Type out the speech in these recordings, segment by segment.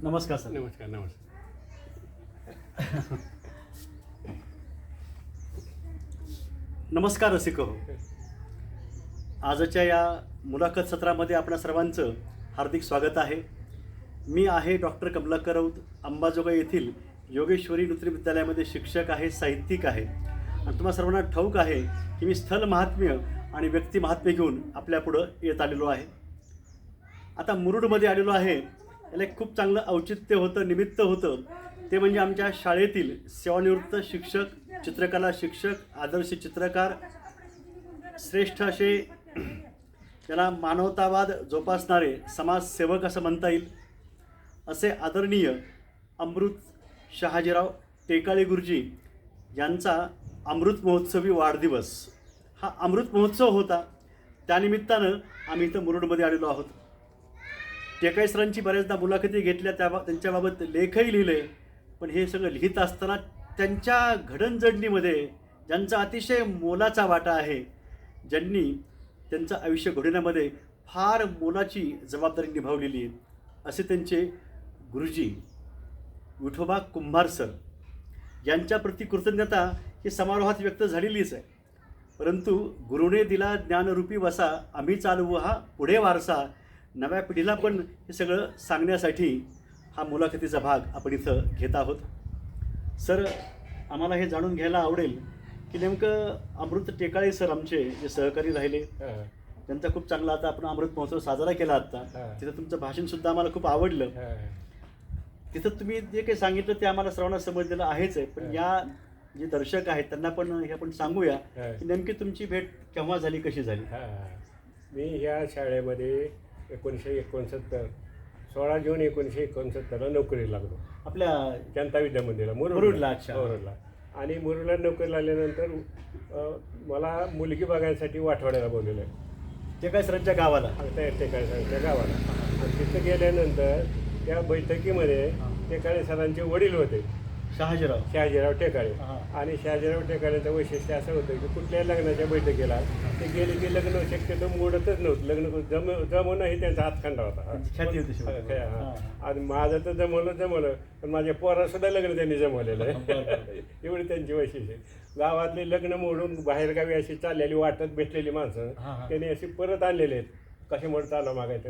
नमस्कार सर. नमस्कार. नमस्कार रसिक हो. आजच्या या मुलाखत सत्रामध्ये आपणा सर्वांचं हार्दिक स्वागत आहे. मी आहे डॉक्टर कमलाकर राऊत, अंबाजोगाई येथील योगेश्वरी नृत्य विद्यालयामध्ये शिक्षक आहे, साहित्यिक आहे. आणि तुम्हा सर्वांना ठाऊक आहे की मी स्थल महात्म्य आणि व्यक्ती महात्म्य घेऊन आपल्यापुढं येत आलेलो आहे. आता मुरुडमध्ये आलेलो आहे. याला एक खूप चांगलं औचित्य होतं, निमित्त होतं. ते म्हणजे आमच्या शाळेतील सेवानिवृत्त शिक्षक, चित्रकला शिक्षक, आदर्श चित्रकार, श्रेष्ठ असे त्याला मानवतावाद जोपासणारे समाजसेवक असं म्हणता येईल, असे आदरणीय अमृत शहाजीराव टेकाळे गुरुजी यांचा अमृत महोत्सवी वाढदिवस. हा अमृत महोत्सव होता. त्यानिमित्तानं आम्ही इथं मुरुडमध्ये आलेलो आहोत. टेकाळे सरांची बऱ्याचदा मुलाखती घेतल्या, त्यांच्याबाबत लेखही लिहिले. पण हे सगळं लिहित असताना त्यांच्या घडणजडणीमध्ये ज्यांचा अतिशय मोलाचा वाटा आहे, ज्यांनी त्यांचं आयुष्य घडवण्यामध्ये फार मोलाची जबाबदारी निभावलेली आहे, असे त्यांचे गुरुजी विठोबा कुंभार सर यांच्याप्रती कृतज्ञता ही समारोहात व्यक्त झालेलीच आहे. परंतु गुरुने दिला ज्ञानरूपी वसा, आम्ही चालवू हा पुढे वारसा. नव्या पिढीला पण हे सगळं सांगण्यासाठी हा मुलाखतीचा भाग आपण इथं घेत आहोत. सर, आम्हाला हे जाणून घ्यायला आवडेल की नेमकं अमृत टेकाळे सर आमचे जे सहकारी राहिले, त्यांचा खूप चांगला आता आपण अमृत महोत्सव साजरा केला आत्ता. तिथं तुमचं भाषणसुद्धा आम्हाला खूप आवडलं. तिथं तुम्ही जे काही सांगितलं ते आम्हाला सर्वांना समजलेलं आहेच आहे. पण या जे दर्शक आहेत त्यांना पण हे आपण सांगूया की नेमकी तुमची भेट केव्हा झाली, कशी झाली. मी ह्या शाळेमध्ये 1969 16 जून 1969ला नोकरीला लागलो. आपल्या जनता विद्यामंदिरला मुरुडला. अच्छा. मुरुडला. आणि मुरुडला नोकरी लागल्यानंतर मला मुलगी बघायसाठी वाठवाड्याला बोलवलं आहे, टेकाळे सरांच्या गावाला. टेकाळे सरांच्या गावाला. आणि तिथं गेल्यानंतर त्या बैठकीमध्ये टेकाळे सरांचे वडील होते, शहाजीराव टेकाळे. आणि शहाजीराव टेकाळेचं वैशिष्ट्य असं होतं की कुठल्याही लग्नाच्या बैठकीला ते गेले की लग्न शक्यतो मोडतच नव्हतं. लग्न जमवणंही त्यांचा हातखंडा होता. आणि माझं तर जमवलं, पण माझ्या पोरासुद्धा लग्न त्यांनी जमवलेलं आहे. एवढी त्यांची वैशिष्ट्य. गावातले लग्न मोडून बाहेरगावी अशी चाललेली वाटत भेटलेली माणसं त्यांनी अशी परत आणलेली आहेत. कशामुळे चाला मागायचं,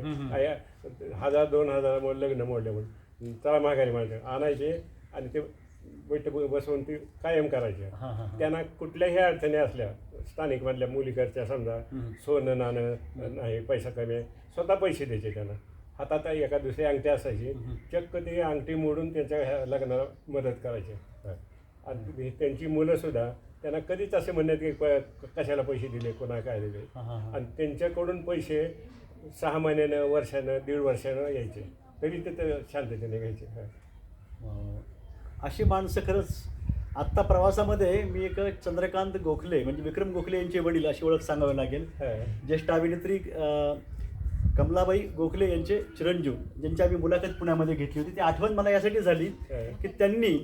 1000-2000 लग्न मोडले म्हणून चला मागायला माणसं आणायचे आणि ते बैठक बसवून ती कायम करायची. त्यांना कुठल्याही अडचणी असल्या स्थानिकमधल्या मुलीकडच्या, समजा सोनं नाणं नाही, पैसा कमी आहे, स्वतः पैसे द्यायचे. त्यांना हातात एका दुसरी अंगठी असायची, चक्क ती अंगठी मोडून त्यांच्या लग्नाला मदत करायची. आणि त्यांची मुलंसुद्धा त्यांना कधीच असे म्हणण्यात की कशाला पैसे दिले, कोणा काय दिले. आणि त्यांच्याकडून पैसे 6 महिन्यानं, वर्षानं, 1.5 वर्षानं यायचे, तरी ते शांततेने घ्यायचे. अशी माणसं खरंच. आत्ता प्रवासामध्ये मी एक चंद्रकांत गोखले म्हणजे विक्रम गोखले यांचे वडील अशी ओळख सांगावी लागेल, ज्येष्ठ अभिनेत्री कमलाबाई गोखले यांचे चिरंजीव, ज्यांची आम्ही मुलाखत पुण्यामध्ये घेतली होती. ती आठवण मला यासाठी झाली की त्यांनी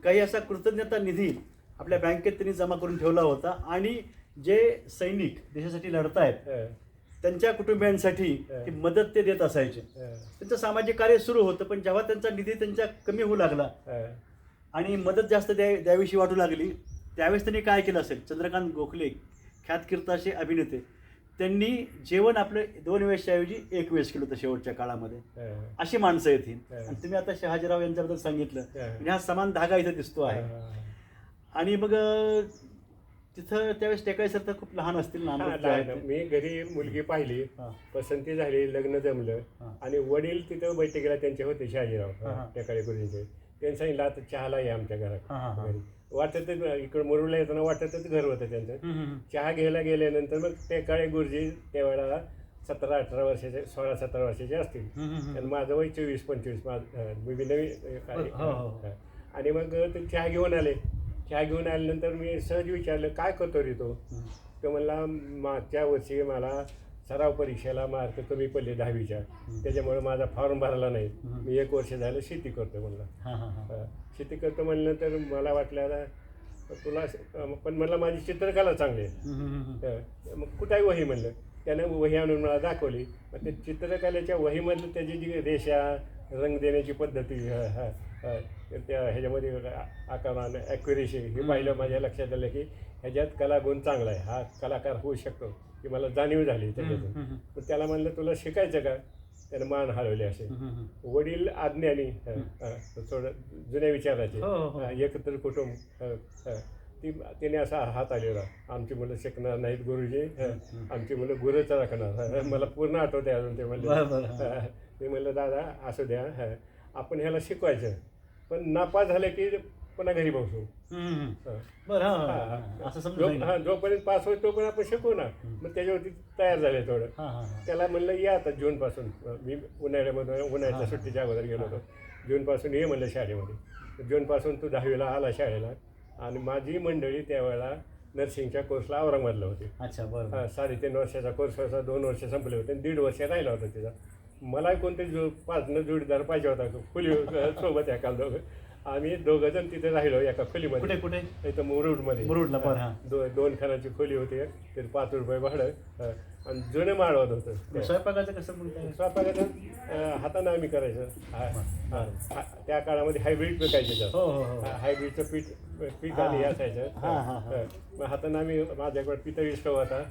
काही असा कृतज्ञता निधी आपल्या बँकेत त्यांनी जमा करून ठेवला होता. आणि जे सैनिक देशासाठी लढत आहेत त्यांच्या कुटुंबियांसाठी ती मदत ते देत असायचे. त्यांचं सामाजिक कार्य सुरू होतं, पण जेव्हा त्यांचा निधी त्यांच्या कमी होऊ लागला आणि मदत जास्त द्यावीशी वाटू लागली, त्यावेळेस त्यांनी काय केलं असेल, चंद्रकांत गोखले ख्यातकीर्त असे अभिनेते, त्यांनी जेवण आपलं 2 वेळेसऐवजी 1 वेळेस केलं होतं शेवटच्या काळामध्ये. अशी माणसं येतील. आणि तुम्ही आता शहाजीराव यांच्याबद्दल सांगितलं, म्हणजे हा समान धागा इथं दिसतो आहे. आणि मग तिथं त्यावेळेस टेकाळे सर तर खूप लहान असतील ना. मी घरी मुलगी पाहिली, पसंती झाली, लग्न जमलं. आणि वडील तिथं बैठकीला त्यांचे होते, शहाजीराव टेकाळे गुरुजींचे. त्यांनी सांगितलं आता चहाला आहे आमच्या घरात. वाटत इकडं मुरुडला येताना वाटतच घर होतं त्यांचं. चहा घ्यायला गेल्यानंतर मग टेकाळे गुरुजी त्यावेळेला 17-18 वर्षाचे, 16-17 वर्षाचे असतील. आणि माझं वय 24-25, मी नवी. आणि मग ते चहा घेऊन आले. चहा घेऊन आल्यानंतर मी सहज विचारलं, काय करतो रे तो? तो म्हणला, मागच्या वर्षी मला सराव परीक्षेला मार्क कमी पडले 10वीच्या, त्याच्यामुळे माझा फॉर्म भरला नाही. मी 1 वर्ष झालं शेती करतो म्हणला. शेती करतो म्हणल्यानंतर मला वाटलं तुला, पण म्हणलं माझी चित्रकला चांगली आहे. मग कुठेही वही म्हणलं. त्यानं वही आणून मला दाखवली. मग ते चित्रकलेच्या वहीमधलं त्याची जी रेषा, रंग देण्याची पद्धती त्या ह्याच्यामध्ये आकार ॲक्युरेसी हे पाहिलं माझ्या लक्षात आलं की ह्याच्यात कलागुण चांगला आहे, हा कलाकार होऊ शकतो की मला जाणीव झाली त्याच्यातून. पण त्याला म्हणलं तुला शिकायचं का, त्यानं मान हलवले असे. वडील अज्ञानी थोडं जुन्या विचाराचे एकत्र कुटुंब तिने असा हात आलेला, आमची मुलं शिकणार नाहीत गुरुजी, आमची मुलं गुरुच राखणार. मला पूर्ण आठवते अजून ते म्हणलं. ते म्हणलं दादा असू द्या, आपण ह्याला शिकवायचं, पण नापास झालं की पुन्हा घरी बसू. जोपर्यंत पास होईल तोपर्यंत आपण शिकवू ना. मग त्याच्यावरती तयार झाले थोडं. त्याला म्हणलं या आता जूनपासून, मी उन्हाळ्याच्या सुट्टीच्या अगोदर गेलो होतो. जूनपासून ये म्हणलं शाळेमध्ये. जूनपासून तू 10वीला आला शाळेला. आणि माझी मंडळी त्यावेळेला नर्सिंगच्या कोर्सला औरंगाबादला होती. अच्छा, बरं. 3.5 वर्षाचा कोर्स होता, 2 वर्ष संपले होते, 1.5 वर्ष राहिला होता तिचा. मला कोणते पाचनं जोडीदार पाहिजे होता, खोली सोबत एका दोघं. आम्ही दोघंजण तिथे राहिलो एका खोलीमध्ये. कुठे इथं मुरुडला. 2 खानाची खोली होती, ते 5 रुपये भाडं आणि जुनं माळवत होतं. स्वयंपाकाचं कसं स्वयंपाकाचं हातानं आम्ही करायचं. त्या काळामध्ये हायब्रिड पिकायचे जास्त. हायब्रिडचं पीक आणि असायचं. मग हातानं आम्ही, माझ्याकडे पितळी स्टोव होता.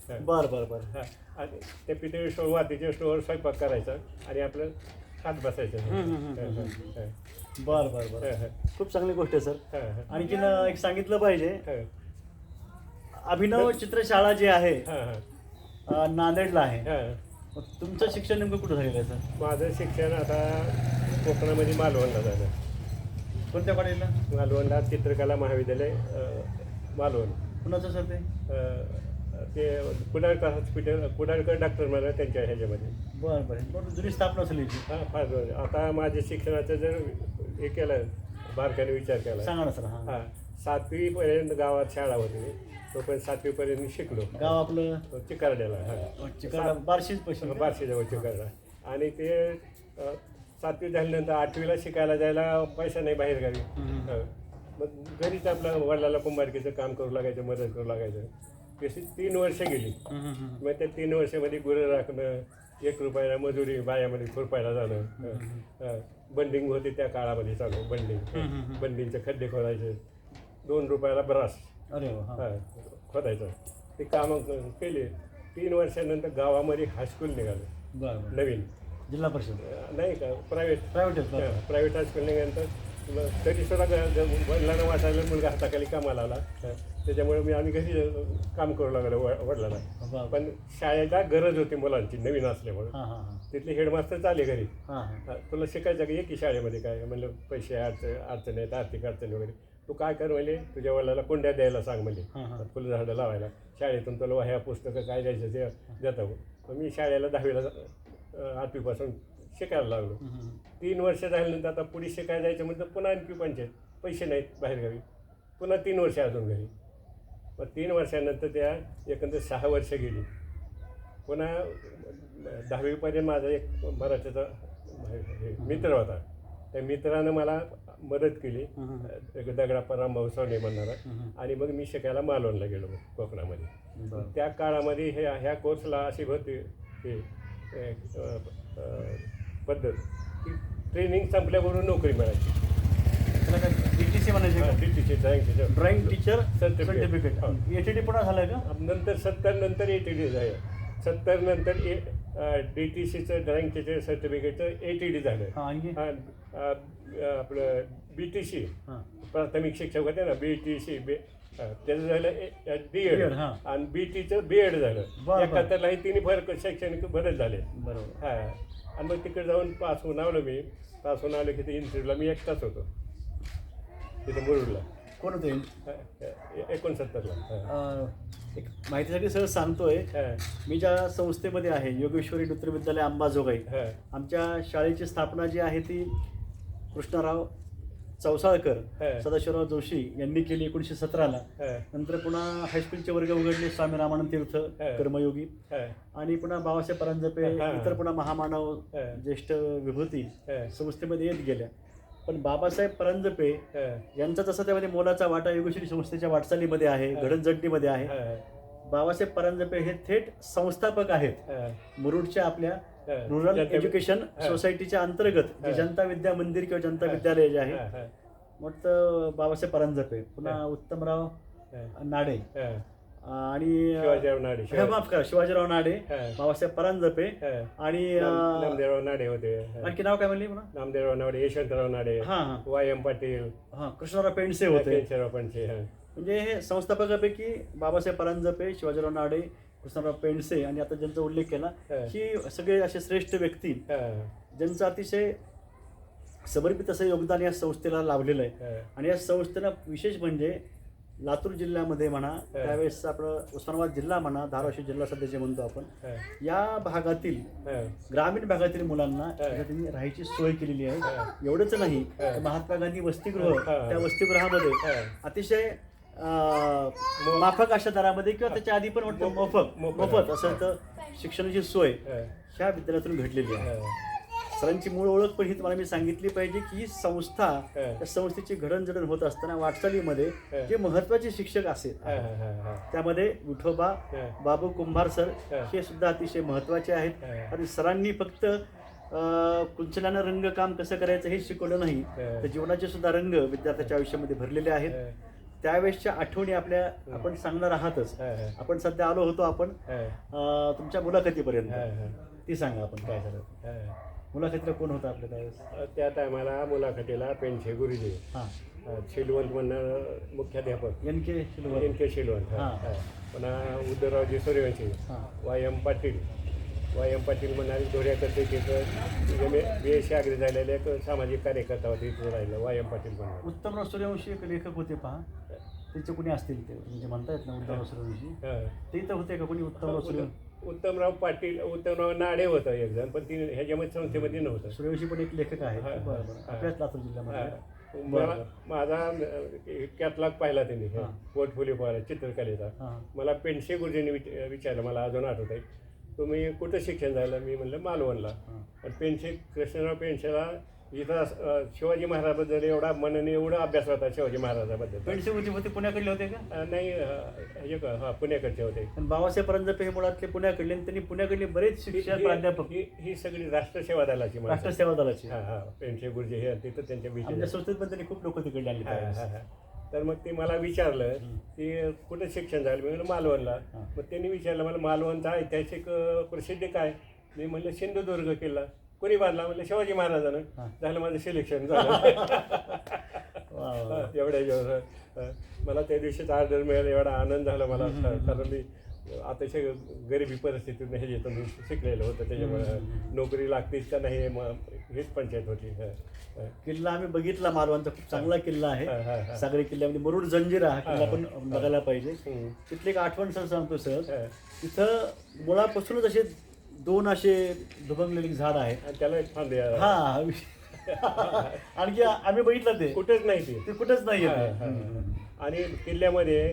बरं. आणि त्या पितळी स्टोव वातीच्या स्टोववर स्वयंपाक करायचा आणि आपलं खात बसायचं. बरं. खूप चांगली गोष्ट आहे सर. आणखीन एक सांगितलं पाहिजे, अभिनव चित्रशाळा जी आहे नांदेडला आहे. तुमचं शिक्षण नेमकं कुठं झालेलं आहे सर? माझं शिक्षण आता कोकणामध्ये मालवणला झालं. कोणत्या कॉलेजला? मालवणला चित्रकला महाविद्यालय मालवण. कुणाचं सर ते? ते कुडाळकर हॉस्पिटल, कुडाळकर डॉक्टर मला त्यांच्या ह्याच्यामध्ये. बरं. जुनी स्थापना असेल. फार. आता माझ्या शिक्षणाचं जर हे केलं, बारकाने विचार केला, सांगा ना सर. 7वीपर्यंत गावात शाळा होती. तोपर्यंत 7वीपर्यंत मी शिकलो. गाव आपलं चिकारड्याला. बार्शीजवळ चिकारडा. आणि ते 7वी झाल्यानंतर 8वीला शिकायला जायला पैसा नाही बाहेर गावी. मग घरीच आपलं वडिलाला कुंभारकीचं काम करू लागायचं, मदत करू लागायचं. तशी 3 वर्ष गेली. मग त्या 3 वर्षामध्ये गुरं राखणं, 1 रुपयाला मजुरी, बायामध्ये खुरपायला जाणं. बंडिंग होती त्या काळामध्ये चालू. बंडिंगचे खड्डे खोदायचे. 2 रुपयाला ब्रास खोदायचं. ते कामं केले. 3 वर्षानंतर गावामध्ये हायस्कूल निघालं नवीन. जिल्हा परिषद नाही का, प्रायव्हेट हायस्कूल निघाल्यानंतर तरी सुद्धा वडिलांना वाटायला मुलगा हाताखाली कामाला आला. त्याच्यामुळे आम्ही घरी काम करू लागलो वडिलांना. पण शाळेला गरज होती मुलांची नवीन असल्यामुळे. तिथले हेडमास्टर चालले घरी, तुला शिकायचं का, ये की शाळेमध्ये. काय म्हणलं, पैसे अडचण आहेत, आर्थिक अडचणी वगैरे. तू काय कर म्हणजे, तुझ्या वडिलाला कुंड्या द्यायला सांग म्हणजे, फुलझाडं लावायला. शाळेतून तुला वह्या पुस्तकं काय द्यायचं ते देता. मग मी शाळेला 10वीला 8वीपासून शिकायला लागलो. 3 वर्ष झाल्यानंतर आता पुढे शिकायला जायचं म्हणजे पुन्हा आणखी पंचायत, पैसे नाहीत बाहेरगावी. पुन्हा 3 वर्ष अजून घरी. मग 3 वर्षानंतर त्या एकंदर 6 वर्ष गेली. पुन्हा 10वीपर्यंत माझा एक मराठीचा मित्र होता. त्या मित्रानं मला मदत केली, एक दगडाप्पा रामभाऊ सोने म्हणणारा. आणि मग मी शिकायला मालवणला गेलो कोकणामध्ये. त्या काळामध्ये ह्या कोर्सला अशी होती की पद्धत की ट्रेनिंग संपल्याबरोबर नोकरी मिळायची. DTC म्हणायचे का? DTC drawing teacher certificate. ATD पुन्हा झालं का? नंतर 70 नंतर ATD झालं. 70 नंतर DTCचं ड्रॉइंग टीचर सर्टिफिकेटचं ATD झालं. आपलं BTC प्राथमिक शिक्षक होते ना, BTC त्याचं झालं DED. आणि BTचं BED झालं. एकाहत्तरलाही तिन्ही फरक शैक्षणिक बरेच झाले. बरोबर. आणि मग तिकडे जाऊन पास होऊन आलो मी. पास होऊन आलो की ते इन्स्टिट्यूटला मी एकटाच होतो तिथे मुरुडला. कोण होते? 69ला. एक माहितीसाठी सर सांगतोय, मी ज्या संस्थेमध्ये आहे योगेश्वरी नृत्य विद्यालय अंबाजोगाई, आमच्या शाळेची स्थापना जी आहे ती कृष्णराव चौसाळकर, सदाशिवराव जोशी यांनी केली 1917ला. नंतर पुन्हा हायस्कूलचे वर्ग उघडले स्वामी रामानंद तीर्थ कर्मयोगी. आणि पुन्हा बाबासाहेब परांजपे, इतर पुन्हा महामानव ज्येष्ठ विभूती संस्थेमध्ये येत गेल्या. पण बाबासाहेब परांजपे यांचा जसा त्यामध्ये मोलाचा वाटा योगेश्वरी संस्थेच्या वाटचालीमध्ये आहे, घडणजडणीमध्ये आहे. बाबासाहेब परांजपे हे थेट संस्थापक आहेत मुरुडच्या आपल्या रुरल जनता- एज्युकेशन सोसायटीच्या अंतर्गत जे जनता विद्या मंदिर किंवा जनता विद्यालय जे आहे मोठं बाबासाहेब परांजपे, पुन्हा उत्तमराव नाडे आणि शिवाजीराव नाडे माफ करा, शिवाजीराव नाडे, बाबासाहेब परांजपे आणि नामदेवराव नाडे होते. आणखी नाव काय म्हणले पुन्हा? नामदेवराव नाडे, यशवंतराव नाडे, हां हां वाय.एम. पाटील, हां कृष्णराव पेंडसे होते. केशवराव पेंडसे. म्हणजे हे संस्थापकापैकी बाबासाहेब परांजपे, शिवाजीराव नाडे, कृष्णराव पेंडसे आणि आता ज्यांचा उल्लेख केला ही सगळे असे श्रेष्ठ व्यक्ती ज्यांचं अतिशय समर्पित असं योगदान या संस्थेला लाभलेलं आहे. आणि या संस्थेला विशेष म्हणजे लातूर जिल्ह्यामध्ये म्हणा, त्यावेळेस आपलं उस्मानाबाद जिल्हा म्हणा, धाराशिव जिल्हा सध्या जे म्हणतो आपण, या भागातील ग्रामीण भागातील मुलांना त्यांनी राहायची सोय केलेली आहे. एवढंच नाही, महात्मा गांधी वसतिगृह, त्या वसतिगृहामध्ये अतिशय माफक अशा दरामध्ये किंवा त्याच्या आधी पण वाटतं मोफत असं तर शिक्षणाची सोय ह्या विद्यालयातून घडलेली आहे. सरांची मूळ ओळख पण ही तुम्हाला मी सांगितली पाहिजे की ही संस्था, त्या संस्थेची घडणजडण होत असताना वाटचालीमध्ये जे महत्वाचे शिक्षक असेल त्यामध्ये विठोबा बाबू कुंभार सर हे सुद्धा अतिशय महत्वाचे आहेत. आणि सरांनी फक्त कुंचल्यानं रंगकाम कसं करायचं हे शिकवलं नाही, तर जीवनाचे सुद्धा रंग विद्यार्थ्याच्या आयुष्यामध्ये भरलेले आहेत. त्यावेळेसच्या आठवणी आपण सांगणार आहातच. आपण सध्या आलो होतो आपण तुमच्या मुलाखतीपर्यंत, ती सांगा आपण काय झालं. मुलाखतीला कोण होता आपल्या त्यावेळेस? त्या टायमाला मुलाखतीला पेंडसे गुरुजी, शिलवंत म्हणणं मुख्याध्यापक एन के शिलवंत, पुन्हा उद्धवरावजी सूर्यवंशी, वाय.एम. पाटील म्हणाले धोऱ्याकडे तिथं BSc अग्री झालेले एक सामाजिक कार्यकर्ता होते, इथं राहिलं वाय.एम. पाटील म्हणून. उत्तमराव सूर्यवंशी एक लेखक होते पहा, त्यांचे कोणी असतील ते म्हणजे म्हणता येत ना उत्तमराव सूर्यवंशी, ते तर होते का कोणी? उत्तमराव नाडे होतं एक जण, पण ती ह्याच्यामध्ये संस्थेमध्ये नव्हतं. सूर्यवंशी पण एक लेखक आहे आपल्याच लातूर जिल्ह्यामध्ये. माझा कॅटलॉग पाहिला त्यांनी, पोर्टफोलिओ पाहिला चित्रकलेचा. मला पेंडसे गुरुजींनी विचारलं, मला अजून आठवत आहे, तुम्ही कुठं शिक्षण झालं? मी म्हणलं मालवणला. आणि कृष्णराव पेंडसेला इथं शिवाजी महाराजाबद्दल एवढा मनने एवढा अभ्यास होता शिवाजी महाराजाबद्दल. पेंडसे होते पुण्याकडले होते का? नाही, पुण्याकडचे होते. पण बाबासाहेब परांजपे हे मुळातले पुण्याकडले, आणि त्यांनी पुण्याकडले बरेच शिक्षक प्राध्यापक. ही सगळी राष्ट्रसेवा दलाची, राष्ट्रसेवा दलाची. पेंडसे गुरुजी हे तिथं त्यांच्या आमच्या संस्थेत पण त्यांनी खूप लोक तिकडे आले. तर मग ते मला विचारलं की कुठं शिक्षण झालं? मी म्हणलं मालवणला. मग त्यांनी विचारलं मला मालवणचा ऐतिहासिक प्रसिद्ध काय? मी म्हणलं सिंधुदुर्ग किल्ला. कोणी बांधला? म्हणलं शिवाजी महाराजानं. झालं माझं सिलेक्शन झालं. एवढ्या मला त्या दिवशीच ऑर्डर मिळालं, एवढा आनंद झाला मला. कारण मी अतिशय गरिबी परिस्थितीतून हे येतं मी शिकलेलं होतं, त्याच्यामुळे नोकरी लागतेच का नाही हेच पंचायत होती. किल्ला आम्ही बघितला, मालवणचा खूप चांगला किल्ला आहे. सागरी किल्ल्यामध्ये मुरुड जंजिरा हा किल्ला पण बघायला पाहिजे. तिथली एक आठवण सर सांगतो सर, तिथं मुळापासूनच असे 2 असे दुभंगलेले झाड आहे, त्याला एक फांदे. आणखी आम्ही बघितलं ते कुठेच नाही, ते कुठेच नाही. आणि किल्ल्यामध्ये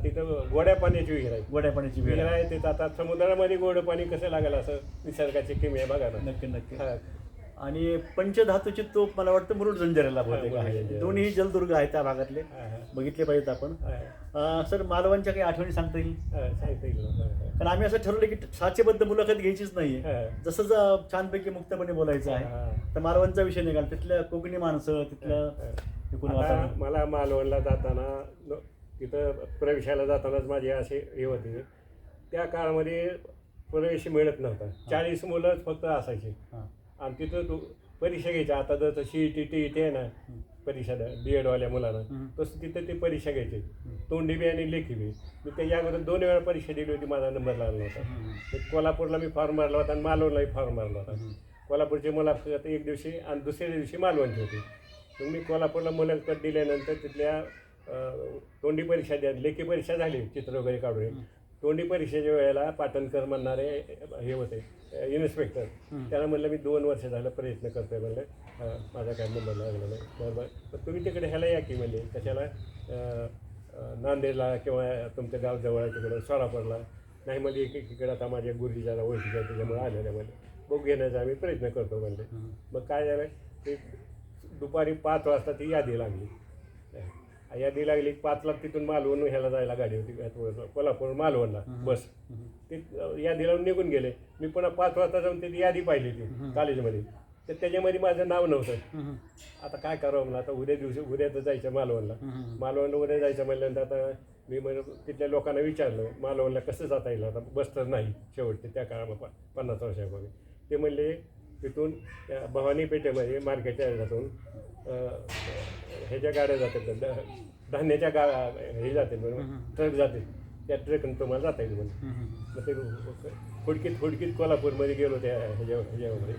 तिथं गोड्या पाण्याची विहीर आहे. गोड्या पाण्याची विहीर आहे तिथं. आता समुद्रामध्ये गोड पाणी कसं लागेल असं निसर्गाची किमी आहे बघा ना. नक्की. आणि पंचधातूची तोप मला वाटतं मुरुड जंजिऱ्याला बहुतेक आहे. दोन्ही जलदुर्ग आहेत त्या भागातले, बघितले पाहिजेत आपण. सर मालवणच्या काही आठवणी सांगता येईल? कारण आम्ही असं ठरवलं की साचेबद्ध मुलाखत घ्यायचीच नाहीये, जसं छानपैकी मुक्तपणे बोलायचं आहे. तर मालवणचा विषय निघाला, तिथल्या कोकणी माणसं, तिथलं मला मालवणला जाताना तिथं प्रवेशाला जातानाच माझे असे हे होते, त्या काळामध्ये प्रवेश मिळत नव्हता. 40 मुलं फक्त असायची. आणि तिथं परीक्षा घ्यायच्या. आता जर CET TET आहे ना परीक्षा B.Ed वाल्या मुलांना, तसं तिथं ते परीक्षा घ्यायचे, तोंडी बी आणि लेखी बी. मी त्याच्या अगोदर 2 वेळा परीक्षा दिली होती, माझा नंबर लागला होता. कोल्हापूरला मी फॉर्म भरला होता आणि मालवणलाही फॉर्म भरला होता. कोल्हापूरची मुलाखत एक दिवशी आणि दुसऱ्या दिवशी मालवणची होती. मग मी कोल्हापूरला मुलाखत दिल्यानंतर तिथल्या तोंडी परीक्षा द्या, लेखी परीक्षा झाली चित्र वगैरे काढून. तोंडी परीक्षेच्या वेळेला पाटणकर म्हणणारे हे होते इन्स्पेक्टर, त्याला म्हणलं मी 2 वर्ष झालं प्रयत्न करतोय, म्हणलं माझा काय नंबर लागला नाही. बरोबर, तुम्ही तिकडे ह्याला या की म्हणले, कशाला नांदेडला किंवा तुमच्या गाव जवळ आहे तिकडं सोलापूरला. नाही म्हणजे एकीकडे आता माझ्या गुरुजीच्या ओळखीच्या त्याच्यामुळे आलेल्या म्हणले, बघू घेण्याचा आम्ही प्रयत्न करतो म्हणले. मग काय झालं ते दुपारी 5 वाजता ती यादी लागली. यादी लागली 5ला तिथून मालवण ह्याला जायला गाडी होती कोल्हापूर मालवणला बस. ते यादी लावून निघून गेले. मी पुन्हा 5 वाजता जाऊन ती यादी पाहिली ती कॉलेजमध्ये, तर त्याच्यामध्ये माझं नाव नव्हतं. आता काय करावं मला, आता उद्या तर जायचं मालवणला उद्या जायचं म्हणल्यानंतर आता मी तिथल्या लोकांना विचारलं मालवणला कसं जाता येईल. आता बस तर नाही शेवटचे त्या काळामध्ये 50 वर्षापूर्वी. ते म्हणले तिथून भवानी पेठेमध्ये मार्केटच्या ह्याच्यातून ह्याच्या गाड्या जातात, धान्याच्या हे जाते म्हणून ट्रक जाते, त्या ट्रकनं तुम्हाला जाता येईल म्हणून. मग ते हुडकीत कोल्हापूरमध्ये गेलो त्या ह्याच्यामध्ये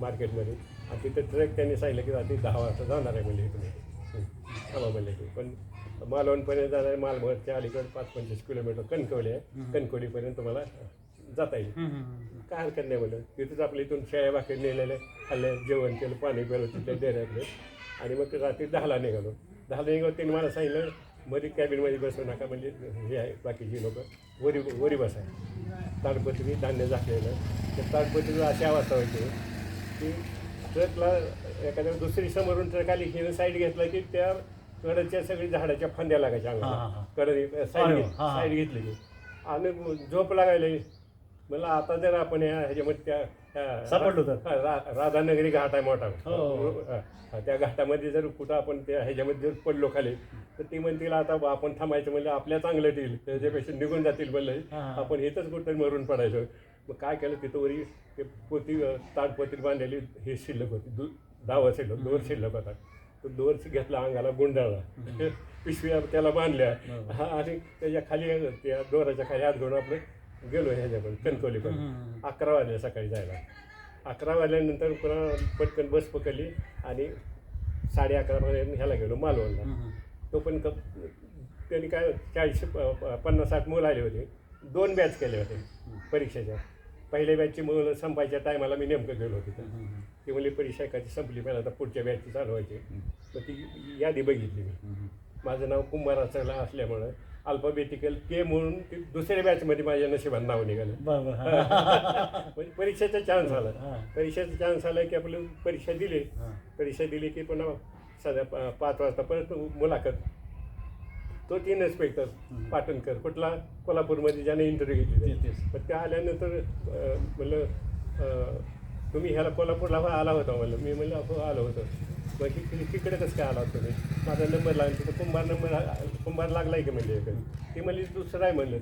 मार्केटमध्ये, आणि तिथं ट्रक त्यांनी सांगितलं की रात्री 10 वाजता जाणार आहे म्हणजे तुम्ही थांबा म्हणले की. पण मालवणपर्यंत जाणार आहे, मालवणच्या अलीकडे 5-25 किलोमीटर कणकवली आहे, कणकवलीपर्यंत तुम्हाला जाता येईल. काय हरकत नाही म्हणलं. तिथंच आपल्या इथून शेळ्या भाकरी नेलेल्या, खाल्ल्या, जेवण केलं, पाणी पिलं तिथल्या डेऱ्यातले, आणि मग रात्री 10ला निघालो. 10ला निघालो. त्यांनी मला सांगितलं मध्ये कॅबिनमध्ये बसू नका, म्हणजे हे आहे बाकीची लोक वरी बसाय. ताडपत्री धान्य झाकलेलं, त्या ताडपत्रीला अशी अवस्था व्हायची की ट्रकला एखाद्या दुसरी समोरून ट्रक आली की साईड घेतला की त्या कडच्या सगळी झाडाच्या फांद्या लागायच्या अंगाला, कडे साईड घेतली की, आणि झोप लागायला. मला आता जर आपण ह्याच्यामध्ये त्या सापडलो तर राधानगरी घाट आहे मोठा, त्या घाटामध्ये जर कुठं आपण त्या ह्याच्यामध्ये जर पडलो खाली, तर ती म्हणतील आता आपण थांबायचं म्हणलं आपल्या चांगलं येईल, त्याच्यापेक्षा निघून जातील म्हणलं आपण इथंच कुठं मरून पडायचं. मग काय केलं, तिथं वरी ते पोती ताडपत्री बांधलेली हे शिल्लक होती, दावा शिल्लक, दोर शिल्लक होता. तो दोर घेतला, अंगाला गुंडाळला, पिशव्या त्याला बांधल्या, आणि त्याच्या खाली त्या दोराच्या खाली हात घेऊन आपलं गेलो ह्याच्याकडून कणकवलीकडून. 11 वाजले सकाळी जायला. 11 वाजल्यानंतर पुन्हा पटकन बस पकडली आणि 11:30 पर्यंत ह्याला गेलो मालवणला. तो पण त्यांनी काय 40-50-60 मुलं आले होते. 2 बॅच केले होते परीक्षेच्या. पहिल्या बॅचची मुलं संपायच्या टायमाला मी नेमकं गेलो होतो. ती म्हणली परीक्षा एखादी संपली पहिला, आता पुढच्या बॅचची चालू व्हायची. तर ती यादी बघितली मी. माझं नाव कुंभाराचं असल्यामुळं अल्फाबेटिकल के म्हणून ती दुसऱ्या बॅचमध्ये माझ्या नशिबानं नाव निघालं. म्हणजे परीक्षेचा चान्स आला. परीक्षेचा चान्स आला की आपलं परीक्षा दिली की पुन्हा साध्या 5 वाजता परत मुलाखत. तो 3 इन्स्पेक्टर पाटणकर, कुठला कोल्हापूरमध्ये ज्याने इंटरव्ह्यू घेतली. पण त्या आल्यानंतर म्हणलं तुम्ही ह्याला कोल्हापूरला आला होता म्हणलं. मी म्हणलं हो आलो होतो. मग तिकडे कसं काय आला होता तुम्ही? माझा नंबर लागला तिथं. कुंभार लागला आहे की म्हणजे ती म्हणली दुसरं आहे म्हणलं.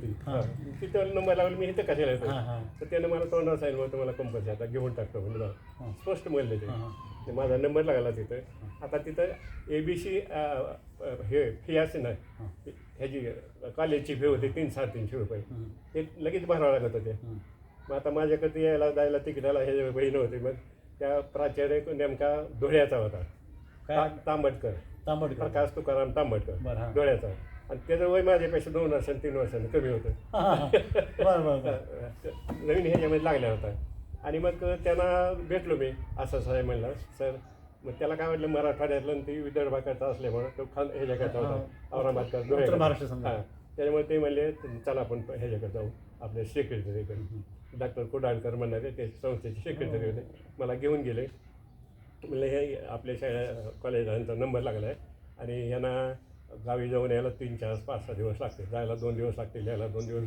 तिथं नंबर लागला, मी इथं कशाला येतो. तर त्यानं मला तोंडावर सांगितलं होतं मला कंपल्सरी आता घेऊन टाकतो म्हणलं. स्पष्ट म्हणलं ते माझा नंबर लागला तिथं. आता तिथं ABC हे फी असे ना, ह्याची कॉलेजची फी होती 300-350 रुपये. ते लगेच भरावं लागत होते. मग आता माझ्याकडे यायला जायला तिकिटाला हे बहीण होते. मग त्या प्राचार्य नेमका धुळ्याचा होता, तांबटकर प्रकाश तुकाराम तांबटकर धुळ्याचा. आणि त्याचं वय माझ्यापेक्षा 2 वर्षांनी 3 वर्षांनी कमी होतं. नवीन ह्याच्यामध्ये लागल्या होता. आणि मग त्यांना भेटलो मी, असं साहेब म्हणला सर. मग त्याला काय वाटलं मराठवाड्यातलं आणि ती विदर्भाकडचा असल्यामुळे तो ह्याच्याकडचा होता, औरंगाबादकर धुळ्याकडचा. त्याच्यामुळे ते म्हणले चला आपण ह्याच्याकडे जाऊ आपल्या सेक्रेटरीकडे. डॉक्टर कुडाळकर म्हणणारे ते संस्थेचे सेक्रेटरी होते. मला घेऊन गेले. म्हणलं हे आपल्या शाळा कॉलेजांचा नंबर लागला आहे आणि यांना गावी जाऊन यायला 3-4-5-6 दिवस लागते. जायला 2 दिवस लागतील, यायला 2 दिवस.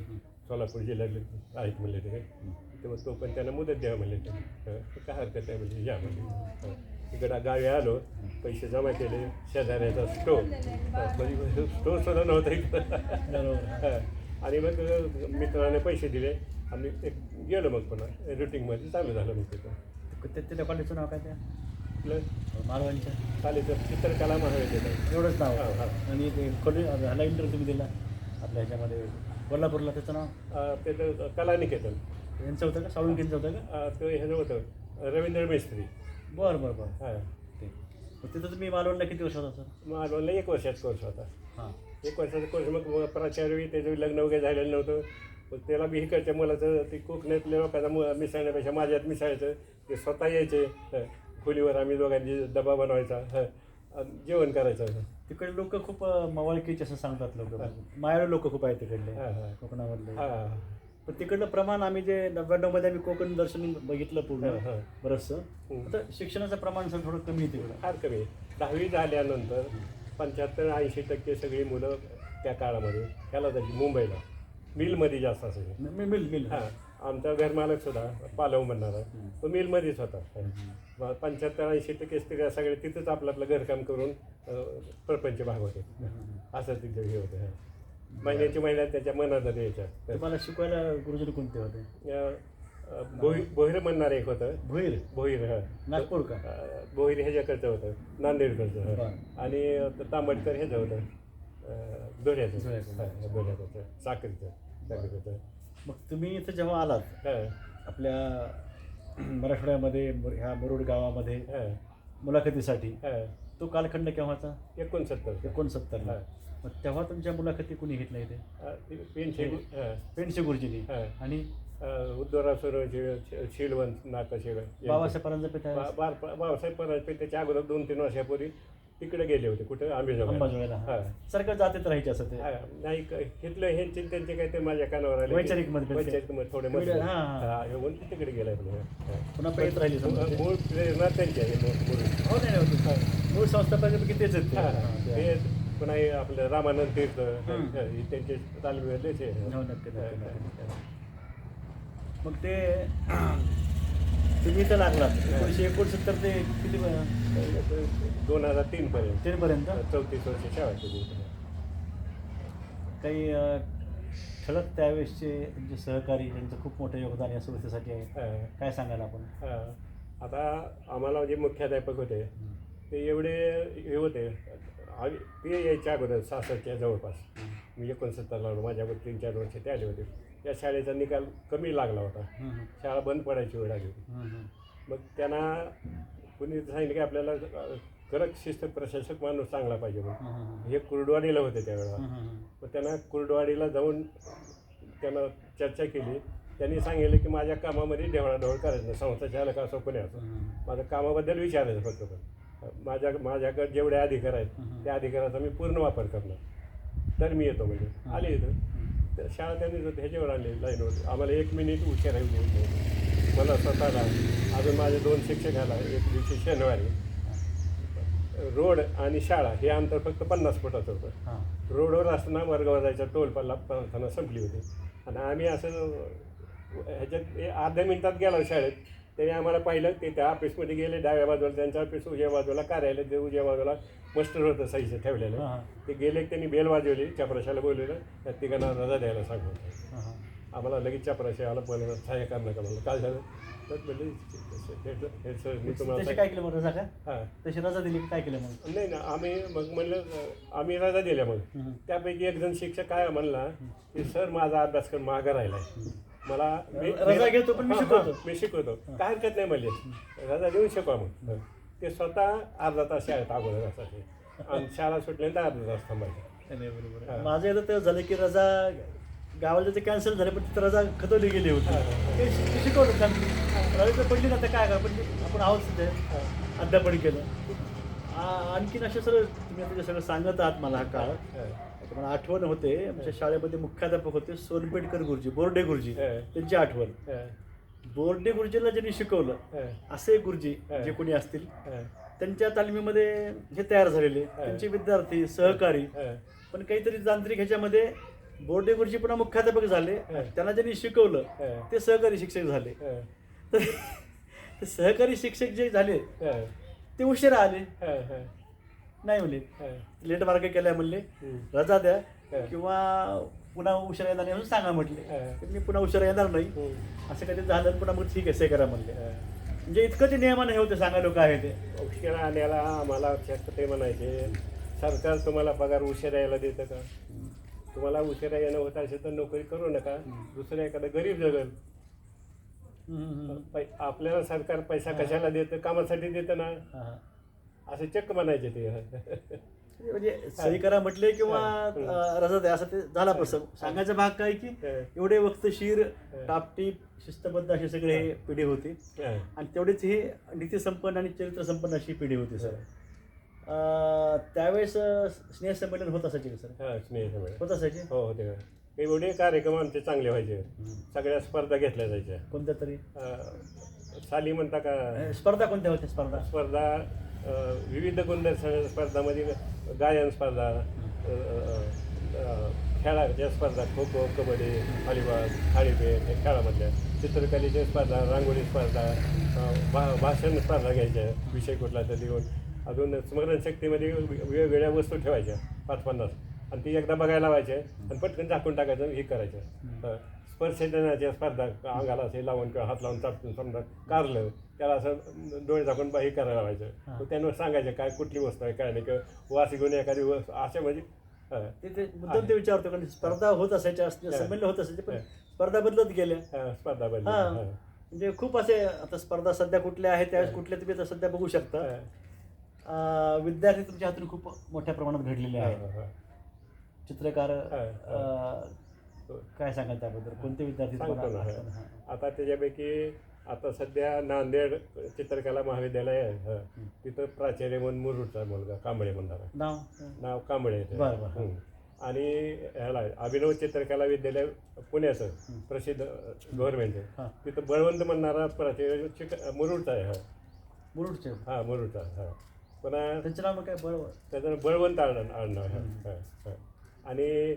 सोलापूर जिल्ह्यातले आहेत म्हणले ते. तेव्हा तो पण त्यांना मुदत द्या म्हणले ते. काय हरकत नाही म्हणजे या म्हणजे. इकडं गावी आलो, पैसे जमा केले. शेजाऱ्याचा स्टोर सुद्धा नव्हता इकडं. आणि मग मित्राने पैसे दिले आणि गेलो. मग पुन्हा रुटीनमध्ये चालू झालं. मग तिथं त्या कॉलेजचं नाव काय? त्या आपलं मालवणच्या कॉलेजचं चित्रकला महाविद्यालय एवढंच नाव. आणि ते कॉलेज ह्याला इंटरव्ह्यू तुम्ही दिला आपल्या ह्याच्यामध्ये कोल्हापूरला, त्याचं नाव त्याचं कलानिकेतन यांचं होतं का? साळुंकेंचं होतं का? तो ह्याचं होतं रवींद्र मिस्त्री. बरं. हां ते तिथं तुम्ही मालवणला किती वर्ष होता सर? मालवणला 1 वर्षाचा कोर्स होता. 1 वर्षाचा कोर्स. मग प्राचार्य त्याचं लग्न वगैरे झालेलं नव्हतं. पण त्याला बी इकडच्या मुलाचं ते कोकणातल्या लोकांना मिसळण्यापेक्षा माझ्यात मिसळायचं. ते स्वतः यायचे खोलीवर, आम्ही दोघांनी डबा बनवायचा, जेवण करायचं. तिकडे लोक खूप मवाळकीचे असं सांगतात लोक, मायाळू लोक खूप आहेत तिकडले कोकणामधले. पण तिकडलं प्रमाण आम्ही जे 99मध्ये आम्ही कोकण दर्शन बघितलं पूर्ण बरंचसं. तर शिक्षणाचं प्रमाण सर थोडं कमी आहे तिकडं, फार कमी. 10वी झाल्यानंतर 75-80% सगळी मुलं त्या काळामध्ये ह्याला जायची मुंबईला. मिलमध्ये जास्त असायचे. मिल हां, आमचा घरमालक सुद्धा पालव म्हणणारा तो मिलमध्येच होता. 75-80% स्त्रिया सगळे तिथंच आपलं आपलं घरकाम करून प्रपंच भागवते. असं तिथे हे होतं. महिन्याची महिन्या त्याच्या मनात द्यायच्या. तुम्हाला शिकवायला गुरुजी कोणते होते? भोईर म्हणणार एक होतं. भोईर हा नागपूर का? भोईर ह्याच्याकडचं होतं, नांदेडकडचं. आणि तांबडकर ह्याचं होतं, दोऱ्याचं होतं, साखरेचं. मग तुम्ही इथं जेव्हा आलात आपल्या मराठवाड्यामध्ये ह्या मुरुड गावामध्ये मुलाखतीसाठी, तो कालखंड केव्हाचा? 69ला. मग तेव्हा तुमच्या मुलाखती कुणी घेतल्या इथे? पेंडसे गुरुजींनी. आणि उद्धवराव सुरवंशी, शीलवंत नाका शील, बाबासाहेब परांजपे बाबासाहेब परांजपे त्याच्या अगोदर 2-3 वर्षापूर्वी तिकडे गेले होते. कुठं? अंबाजोगाईला. सारखं जातीत राहायचे असं ते? नाही, घेतलं हे त्यांचे काय ते माझ्या कानावर आले. वैचारिक मध्ये थोडे म्हणून तिकडे गेलाय. पुन्हा पेत राहिले. मूळ प्रेरणा त्यांची आहे. हो नाही, मूळ संस्थापक कितीच ते पुन्हा आपलं रामानंद तीर्थ त्यांचे तालमीमधलेच आहे. मग ते तुम्ही इथं लागलात 1969 ते किती 2003 पर्यंत 34 वर्ष शाळा केली. काही ठळक त्यावेळेसचे तुमचे सहकारी ज्यांचं खूप मोठं योगदान या संस्थेसाठी आहे, काय सांगाल आपण? आता आम्हाला जे मुख्याध्यापक होते ते एवढे हे होते, ते यायच्या अगोदर 66च्या जवळपास. मी 69ला आलो, माझ्यावर 3-4 वर्ष ते आले होते. या शाळेचा निकाल कमी लागला होता, शाळा बंद पडायची वेळ आली होती. मग त्यांना कुणी सांगितलं की आपल्याला कडक शिस्त प्रशासक माणूस चांगला पाहिजे म्हणून. हे कुर्डवाडीला होते त्यावेळेला. मग त्यांना कुर्डवाडीला जाऊन त्यांना चर्चा केली. त्यांनी सांगितलं की माझ्या कामामध्ये ढवळाढवळ करायचं नाही, संस्था चालक असो कोणी असो, माझ्या कामाबद्दल विचारायचं फक्त. माझ्याकडे जेवढे अधिकार आहेत त्या अधिकाराचा मी पूर्ण वापर करणार, तर मी येतो. म्हणजे आले इथं. तर शाळा त्यांनी ह्याच्यावर आणली, लाईनवर. आम्हाला 1 मिनिट उशिरा येऊ देऊ. मला स्वतःला, अजून माझे 2 शिक्षक आला. एक दिवशी शनिवारी रोड आणि शाळा हे अंतर फक्त 50 फुटाचं होतं. रोडवर असताना वर्गावर जायचा टोल प्रार्थना संपली होती. आणि आम्ही असं ह्याच्यात अर्ध्या मिनिटात गेलो शाळेत. त्यांनी आम्हाला पाहिलं, ते त्या ऑफिसमध्ये गेले. डाव्या बाजूला त्यांच्या ऑफिस, उजव्या बाजूला कार्यालय, जे उजव्या बाजूला मस्टर होतं साईचं ठेवलेलं. ते गेले, त्यांनी बेल वाजवली, चपराशाला बोलवलं, त्या तिघांना रजा द्यायला सांगितलं. आम्हाला लगेच चपराशा आला, पण सहाय्य करणं का म्हणलं. काय झालं तर म्हणजे मी तुम्हाला काय केलं? मग रजा का? तशी रजा दिली काय केलं मग? नाही ना, आम्ही मग म्हणलं आम्ही रजा दिल्या. मग त्यापैकी एक जण शिक्षक काय म्हणला की सर माझा अभ्यासक्रम मागं राहिला आहे, मला रजा घेतो पण मी शिकवतो, काय हरकत नाही म्हणजे रजा देऊन शिकवा. मग ते स्वतः अर्धा तास शाळेत अगोदर असायचे आणि शाळा सुटल्यानंतर अर्धा तास थांबायचे. बरोबर. माझं एकदा ते झालं की रजा गावाला ते कॅन्सल झाले, पण तिथं रजा खतवली गेली होती. ते शिकवलं चांगली रजा पडली ना, तर काय का पण आपण आहोत तिथे अद्यापणी केलं. आणखीन असे सगळं तुम्ही आता सगळं सांगत आहात मला हा काळ. मला आठवण होते, आमच्या शाळेमध्ये मुख्याध्यापक होते सोनपेटकर गुरुजी, बोर्डे गुरुजी. त्यांची आठवण, बोर्डे गुरुजीला ज्यांनी शिकवलं असे गुरुजी जे कोणी असतील त्यांच्या तालमीमध्ये हे तयार झालेले त्यांचे विद्यार्थी सहकारी. पण काहीतरी तांत्रिक ह्याच्यामध्ये बोर्डे गुरुजी पुन्हा मुख्याध्यापक झाले, त्यांना ज्यांनी शिकवलं ते सहकारी शिक्षक झाले. तर ते सहकारी शिक्षक जे झाले ते उशिरा आले, नाही म्हणले लेट मार्क केलाय म्हणले, रजा द्या किंवा पुन्हा उशिरा येणार नाही म्हणून सांगा म्हटले. मी पुन्हा उशिरा येणार नाही असं कधी झालं, पुन्हा मग ठीक आहे से करा म्हणले. म्हणजे इतकं ते नियमाने हे होते, सांगा लोक आहे ते. उशिरा आल्याला आम्हाला ते म्हणायचे सरकार तुम्हाला पगार उशिरा यायला देतं का? तुम्हाला उशिरा येणं होत असेल तर नोकरी करू नका, दुसऱ्या एखादा गरीब जगल. आपल्याला सरकार पैसा कशाला देतं? कामासाठी देतं ना, असे चक्क म्हणायचे ते. म्हणजे सही करा म्हटले किंवा रजा द्या असं ते झाला प्रसंग. सांगायचा भाग काय की एवढे वक्तशीर, टापटीप, शिस्तबद्ध अशी सगळे पिढी होती आणि तेवढीच ही नीतीसंपन्न आणि चरित्र संपन्न अशी पिढी होती सर. त्यावेळेस स्नेहसंमेलन होत असायचे का सर? स्नेहसंमेलन होत असायचे. हो होते. एवढे कार्यक्रम आमचे चांगले व्हायचे. सगळ्या स्पर्धा घेतल्या जायच्या. कोणत्या तरी साली म्हणता का? स्पर्धा कोणत्या होत्या? स्पर्धा विविध गुणदर्शन स्पर्धामध्ये गायन स्पर्धा, खेळाच्या स्पर्धा खो खो, कबड्डी, व्हॉलीबॉल, थाळीफेक हे खेळामधल्या चित्रकलेच्या स्पर्धा, रांगोळी स्पर्धा, भाषण स्पर्धा घ्यायच्या विषय कुठला तर देऊन अजून स्मरणशक्तीमध्ये वेगवेगळ्या वस्तू ठेवायच्या 5-50 आणि ती एकदा बघायला लावायच्या आणि पटकन झाकून टाकायचं हे करायचं. स्पर्शजनाच्या स्पर्धा अंगाला असे लावून किंवा हात लावून चापटून समजा कारलं त्याला असं डोळे झाकून हे करायला लावायचं. मग त्यांना सांगायचं काय कुठली वस्तू आहे काय नाही किंवा वास घेऊन एखादी वस्तू अशा म्हणजे ते मुद्दाम ते विचारतो कारण स्पर्धा होत असायच्या संमेलन होत असायचे पण स्पर्धा बदलत गेल्या. स्पर्धा बदल म्हणजे खूप असे आता स्पर्धा सध्या कुठल्या आहेत त्यावेळेस कुठल्या तुम्ही आता सध्या बघू शकता. विद्यार्थी तुमच्या हातून खूप मोठ्या प्रमाणात घडलेले आहेत. चित्रकार काय सांगाल त्याबद्दल कोणते विद्यार्थी आता त्याच्यापैकी आता सध्या नांदेड चित्रकला महाविद्यालय आहे तिथं प्राचार्य म्हणून मुरुडचा मुलगा कांबळे म्हणणारा नाव कांबळे आणि ह्याला अभिनव चित्रकला विद्यालय पुण्याचं प्रसिद्ध गव्हर्नमेंट तिथं बळवंत म्हणणारा प्राचार्य मुरुडचा आहे. मुरुडचे मुरुडचा पुन्हा त्यांचं नाव काय त्याचं बळवंत आडनाव आहे. आणि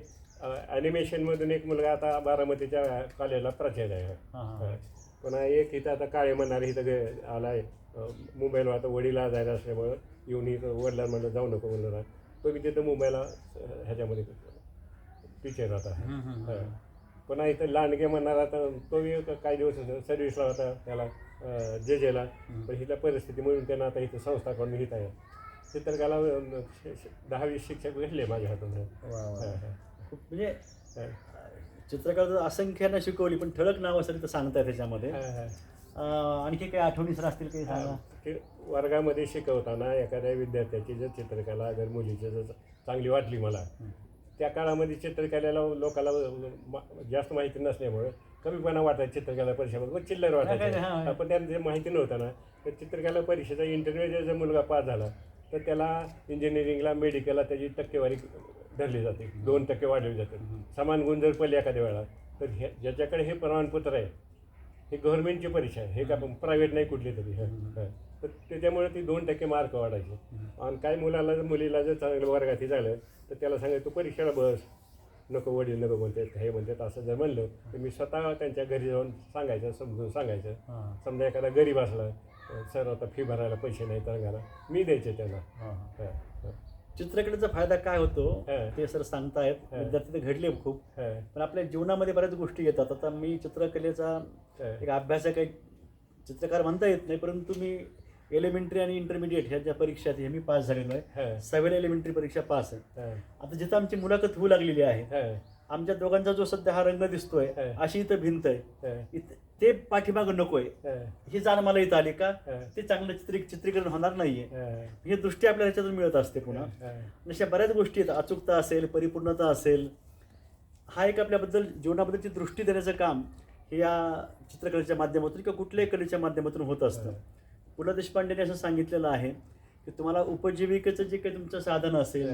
ॲनिमेशनमधून एक मुलगा आता बारामतीच्या कॉलेजला प्राचार्य आहे. पुन्हा एक इथं आता काळे म्हणणारे इथं आला आहे मुंबईला आता वडीला जायला असल्यामुळं येऊन इथं वडिला म्हणलं जाऊ नको म्हणलं तो मी तिथं मुंबईला ह्याच्यामध्ये टीचर होता. पुन्हा इथं लांडगे म्हणणारा तर तो काही दिवस सर्व्हिसला होता त्याला जेला पण हिला परिस्थिती म्हणून त्यांना आता इथं संस्था करून हित आहे. चित्रकला 10-20 शिक्षक भेटले माझ्या हातून. म्हणजे चित्रकला असंख्यानं शिकवली पण ठळक नाव असेल तर सांगताय त्याच्यामध्ये. आणखी काही आठवणी सर असतील काही सांगा. वर्गामध्ये शिकवताना एखाद्या विद्यार्थ्याची जर चित्रकला जर मुलीची जर चांगली वाटली मला त्या काळामध्ये चित्रकलेला लोकांना जास्त माहिती नसल्यामुळे कमीपणा वाटायचा चित्रकला परीक्षेमध्ये चिल्लर वाटायचं. पण त्यांना माहिती नव्हतं ना तर चित्रकला परीक्षेचा इंटरव्ह्यू जर मुलगा पास झाला तर त्याला इंजिनिअरिंगला मेडिकलला त्याची टक्केवारी धरली जाते 2% वाढवली जाते. समान गुण जर पडले एखाद्या वेळा तर ज्याच्याकडे हे प्रमाणपत्र आहे हे गव्हर्नमेंटची परीक्षा आहे हे का प्रायव्हेट नाही कुठली तरी तर त्याच्यामुळे ती 2% मार्क वाढायचे. आणि काही मुलीला जर चांगलं वर्गात झालं तर त्याला सांगायचं तू परीक्षेला बस नको वडील नको म्हणतात हे म्हणतात असं जर म्हणलं तर मी स्वतः त्यांच्या घरी जाऊन सांगायचं समजून सांगायचं. समजा एखादा गरीब असला सर आता फी भरायला पैसे नाही तर मी द्यायचे त्यांना. चित्रकलेचा फायदा काय होतो ते सर सांगतायत विद्यार्थी ते घडले खूप पण आपल्या जीवनामध्ये बऱ्याच गोष्टी येतात. आता मी चित्रकलेचा एक अभ्यासक एक चित्रकार म्हणता येत नाही परंतु मी एलिमेंटरी आणि इंटरमिडिएट ह्या ज्या परीक्षा आहेत हे मी पास झालेलो आहे. 7 एलिमेंटरी परीक्षा पास आहे. आता जिथं आमची मुलाखत होऊ लागलेली आहे आमच्या दोघांचा जो सध्या हा रंग दिसतोय अशी इथं भिंत आहे ते पाठीमागं नकोय ही जाण मला इथं आली का ते चांगलं चित्रीकरण होणार नाहीये ही दृष्टी आपल्याला ह्याच्यातून मिळत असते. पुन्हा अशा बऱ्याच गोष्टी आहेत अचूकता असेल परिपूर्णता असेल हा एक आपल्याबद्दल जीवनाबद्दलची दृष्टी देण्याचं काम हे या चित्रकलेच्या माध्यमातून किंवा कुठल्याही कलेच्या माध्यमातून होत असतं. पु ल देशपांडेने असं सांगितलेलं आहे की तुम्हाला उपजीविकेचं जे काही तुमचं साधन असेल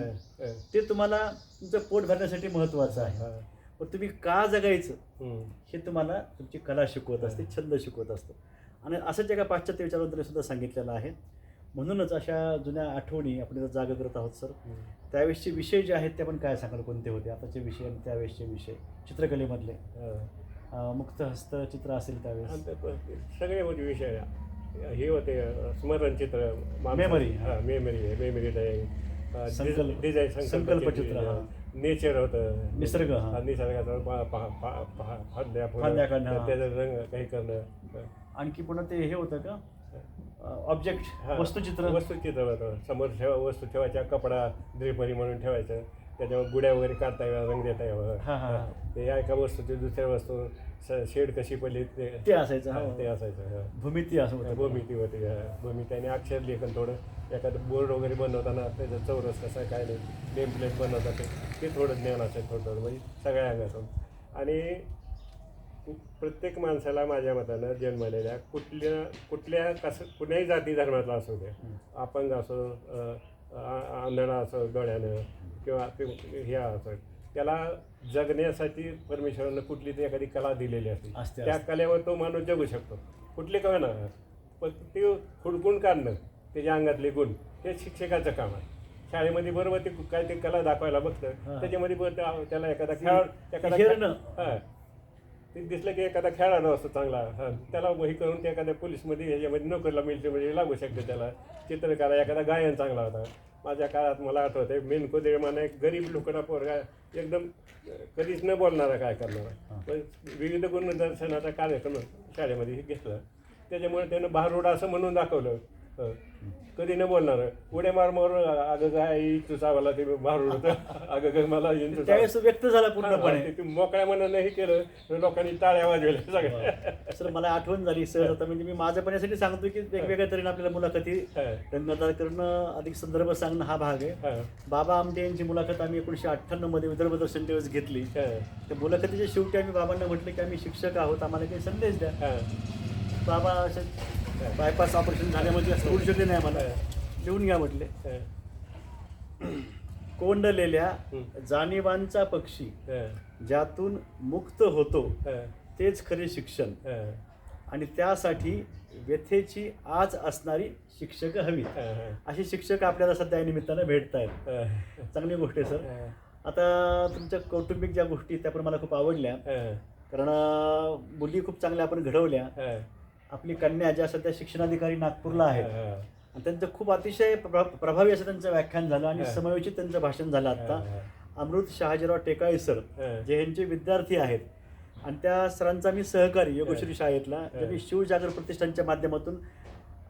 ते तुम्हाला तुमचं पोट भरण्यासाठी महत्त्वाचं आहे पण तुम्ही का जगायचं हे तुम्हाला तुमची कला शिकवत असते छंद शिकवत असतं. आणि असंच एका पाश्चात्य विचारवंतांनी सुद्धा सांगितलेलं आहे. म्हणूनच अशा जुन्या आठवणी आपण इथं जागा करत आहोत सर. त्यावेळेसचे विषय जे आहेत ते आपण काय सांगाल कोणते होते आताचे विषय आणि त्यावेळेसचे विषय चित्रकलेमधले मुक्त हस्त चित्र असेल त्यावेळेस सगळे होते विषय हे होते स्मरणचित्र मेमरी डिझाईन संकल्पचित्र नेचर होतं निसर्गाचं त्याचं रंग काही करणं. आणखी पुन्हा ते हे होतं का ऑब्जेक्ट वस्तुचित्र होतं समोर वस्तू ठेवायच्या कपडा ड्रेपरी म्हणून ठेवायचं त्याच्यावर गुड्या वगैरे काढता यावं रंग देता यावं ते एका वस्तूची दुसऱ्या वस्तू शेड कशी पडली ते असायचं ते असायचं. भूमिती असं होतं भूमिती होती भूमिती आणि अक्षर लेखन थोडं एखादं बोर्ड वगैरे बनवताना त्याचं चौरस कसं काय नाही नेम प्लेट बनवतात ते थोडं ज्ञान असायचं थोडं म्हणजे सगळ्या अंगातून. आणि प्रत्येक माणसाला माझ्या मतानं जन्मलेल्या कुठल्याही जाती धर्मातला असू द्या अपंग असो आंधळा असो डोळ्यानं किंवा हे असो त्याला जगण्यासाठी परमेश्वरानं कुठली तरी एखादी कला दिलेली असते त्या कलेवर तो माणूस जगू शकतो कुठली का ना पण ते हुडकून काढणं त्याच्या अंगातले गुण हे शिक्षकाचं काम आहे. शाळेमध्ये बरोबर ते काय ते कला दाखवायला बघतं त्याच्यामध्ये त्याला एखादा एखादा हिरणं. हां ते दिसलं की एखादा खेळाडू असतो चांगला हां त्याला हे करून ते एखाद्या पोलीसमध्ये ह्याच्यामध्ये नोकरीला मिळते लागू शकते त्याला चित्रकला एखादा गायन चांगला होता. माझ्या काळात मला आठवत आहे मेनको देळमाना एक गरीब लोकांना पोरगा एकदम कधीच न बोलणारा काय करणारा पण विविध गुणदर्शनाचा कार्यक्रम शाळेमध्ये घेतला त्याच्यामुळे त्यानं भारूड असं म्हणून दाखवलं कधी न बोलणार उड्या मार अगं काय तू चावाला ते भारूड होतं अगं काय मला त्यावेळेस व्यक्त झाला पूर्णपणे. ते मोकळ्या मनानं हे केलं तर लोकांनी टाळ्या वाजवल्या सगळ्या. सर मला आठवण झाली सहज आता म्हणजे मी माझ्या पण यासाठी सांगतो की वेगवेगळ्या तऱ्हेने आपल्याला मुलाखती रंगतदार करणं अधिक संदर्भ सांगणं हा भाग आहे. बाबा आमटे यांची मुलाखत आम्ही 1998 मध्ये विदर्भ दर्शन दिवस घेतली. त्या मुलाखतीच्या शेवटी आम्ही बाबांना म्हटलं की आम्ही शिक्षक आहोत आम्हाला काही संदेश द्या. बाबा असे बायपास ऑपरेशन झाल्यामध्ये असं बोलू शकले नाही आम्हाला लिहून घ्या म्हटले. कोंडलेल्या जाणीवांचा पक्षी ज्यातून मुक्त होतो तेच खरे शिक्षण आणि त्यासाठी व्यथेची आज असणारी शिक्षक हवी. असे शिक्षक आपल्याला सध्या या निमित्तानं भेटत आहेत. चांगली गोष्ट आहे सर. आता तुमच्या कौटुंबिक ज्या गोष्टी त्या पण मला खूप आवडल्या कारण मुली खूप चांगल्या आपण घडवल्या. आपली कन्या ज्या सध्या शिक्षणाधिकारी नागपूरला आहेत आणि त्यांचं खूप अतिशय प्रभावी असं त्यांचं व्याख्यान झालं आणि समयोचित त्यांचं भाषण झालं. आत्ता अमृत शहाजीराव टेकाळे सर जे यांचे विद्यार्थी आहेत आणि त्या सरांचा मी सहकारी योगेश्वरी शाळेतला ज्यांनी शिवजागर प्रतिष्ठानच्या माध्यमातून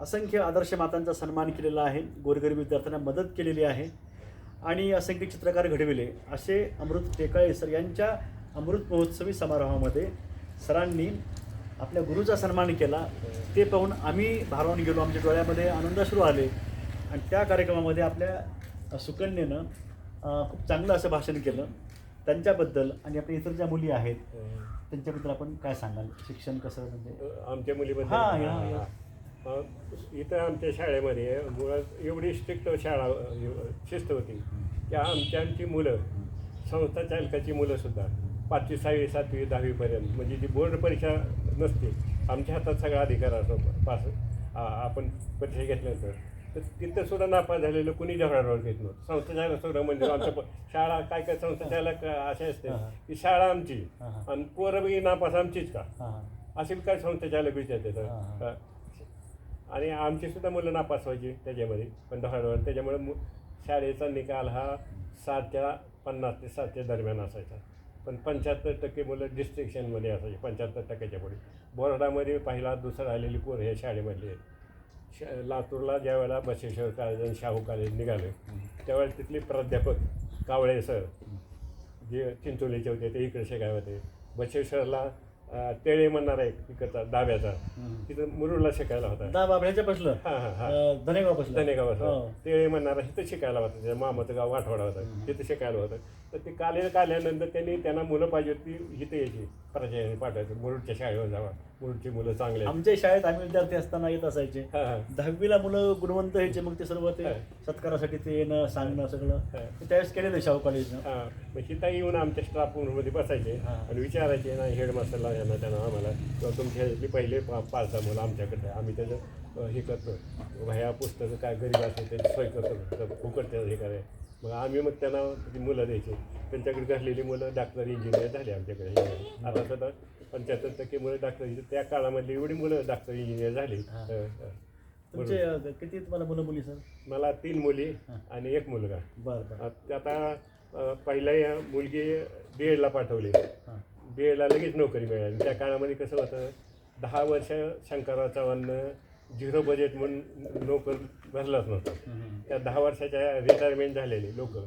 असंख्य आदर्श मातांचा सन्मान केलेला आहे गोरगरीब विद्यार्थ्यांना मदत केलेली आहे आणि असंख्य चित्रकार घडविले असे अमृत टेकाळे सर यांच्या अमृत महोत्सवी समारोहामध्ये सरांनी आपल्या गुरुचा सन्मान केला. ते पाहून आम्ही भारावून गेलो. आमच्या डोळ्यामध्ये आनंदाश्रू आले आणि त्या कार्यक्रमामध्ये आपल्या सुकन्येनं खूप चांगलं असं भाषण केलं त्यांच्याबद्दल. आणि आपल्या इतर ज्या मुली आहेत त्यांच्याबद्दल आपण काय सांगाल शिक्षण कसं म्हणजे आमच्या मुलीबद्दल इथं आमच्या शाळेमध्ये मुळात एवढी स्ट्रिक्ट शाळा शिस्त होती की आमची मुलं संस्था चालकाची मुलंसुद्धा 5वी 6वी 7वी 10वीपर्यंत म्हणजे जी बोर्ड परीक्षा नसते आमच्या हातात सगळा अधिकार असतो पास आपण परीक्षा घेतल्यानंतर तर तिथं सुद्धा नापास झालेलं कुणी झगडावर घेत नव्हतं. संस्थाचालक सुद्धा म्हणजे आमच्या शाळा काय काय संस्थाचालक असे असते की शाळा आमची आणि पोरं बी नापास आमचीच का असे काय संस्थाचालक विचारते आणि आमची सुद्धा मुलं नापास व्हायची त्याच्यामध्ये पण झगडावर. त्याच्यामुळे शाळेचा निकाल हा 50 ते 7 दरम्यान असायचा पण 75% मुलं डिस्ट्रिक्शनमध्ये असायचे 75%च्या पुढे. बोर्डामध्ये पहिला दुसरा आलेली पोरं हे शाळेमधली लातूरला ज्या वेळेला बसवेश्वर कॉलेज आणि शाहू कॉलेज निघाले त्यावेळेला तिथले प्राध्यापक कावळे सर जे चिंचोलीचे होते ते इकडे शिकाय होते. बसवेश्वरला तेळे म्हणणारा एक इकडचा डाव्याचा तिथं मुरुडला शिकायला होता बसलं धनेगाव तेळे म्हणणारा तिथं शिकायला होता. त्याच्या मामाचं गाव आठवडा होता तिथं शिकायला होतं. तर ते काल्यानंतर त्यांना मुलं पाहिजे होती इथं यायची प्राचार्याने पाठवायचं मुरुडच्या शाळेवर जावा मुरुडची मुलं चांगले. आमच्या शाळेत आम्ही विद्यार्थी असताना येत असायचे 10वीला मुलं गुणवंत व्हायचे मग ते सर्व ते सत्कारासाठी ते येणं सांगणं सगळं त्यावेळेस केलेलं शाहू कॉलेजनं. मग तिथं येऊन आमच्या स्टाफ रूममध्ये बसायचे आणि विचारायचे ना हेडमास्टरला यांना त्यांना आम्हाला किंवा तुमच्या पहिले 5 मुलं आमच्याकडे आम्ही त्याचं हे करतो ह्या पुस्तकं काय गरीब असेल त्याची सोय करतो फुकट त्याचं हे करायचं. मग आम्ही मग त्यांना ती मुलं द्यायची त्यांच्याकडे घातलेली मुलं डॉक्टर इंजिनियर झाले आमच्याकडे. आता सुद्धा 75% मुलं डॉक्टर त्या काळामधली एवढी मुलं डॉक्टर इंजिनियर झाली. तुमचे किती तुम्हाला मुलं मुली सर? मला 3 मुली आणि 1 मुलगा. बरं. आता पहिल्या मुलगी BEdला पाठवली. BEdला लगेच नोकरी मिळाली. त्या काळामध्ये कसं होतं 10 वर्ष शंकरराव चव्हाणनं 0 बजेट म्हणून नोकर भरलाच नव्हता. त्या 10 वर्षाच्या रिटायरमेंट झालेली लोक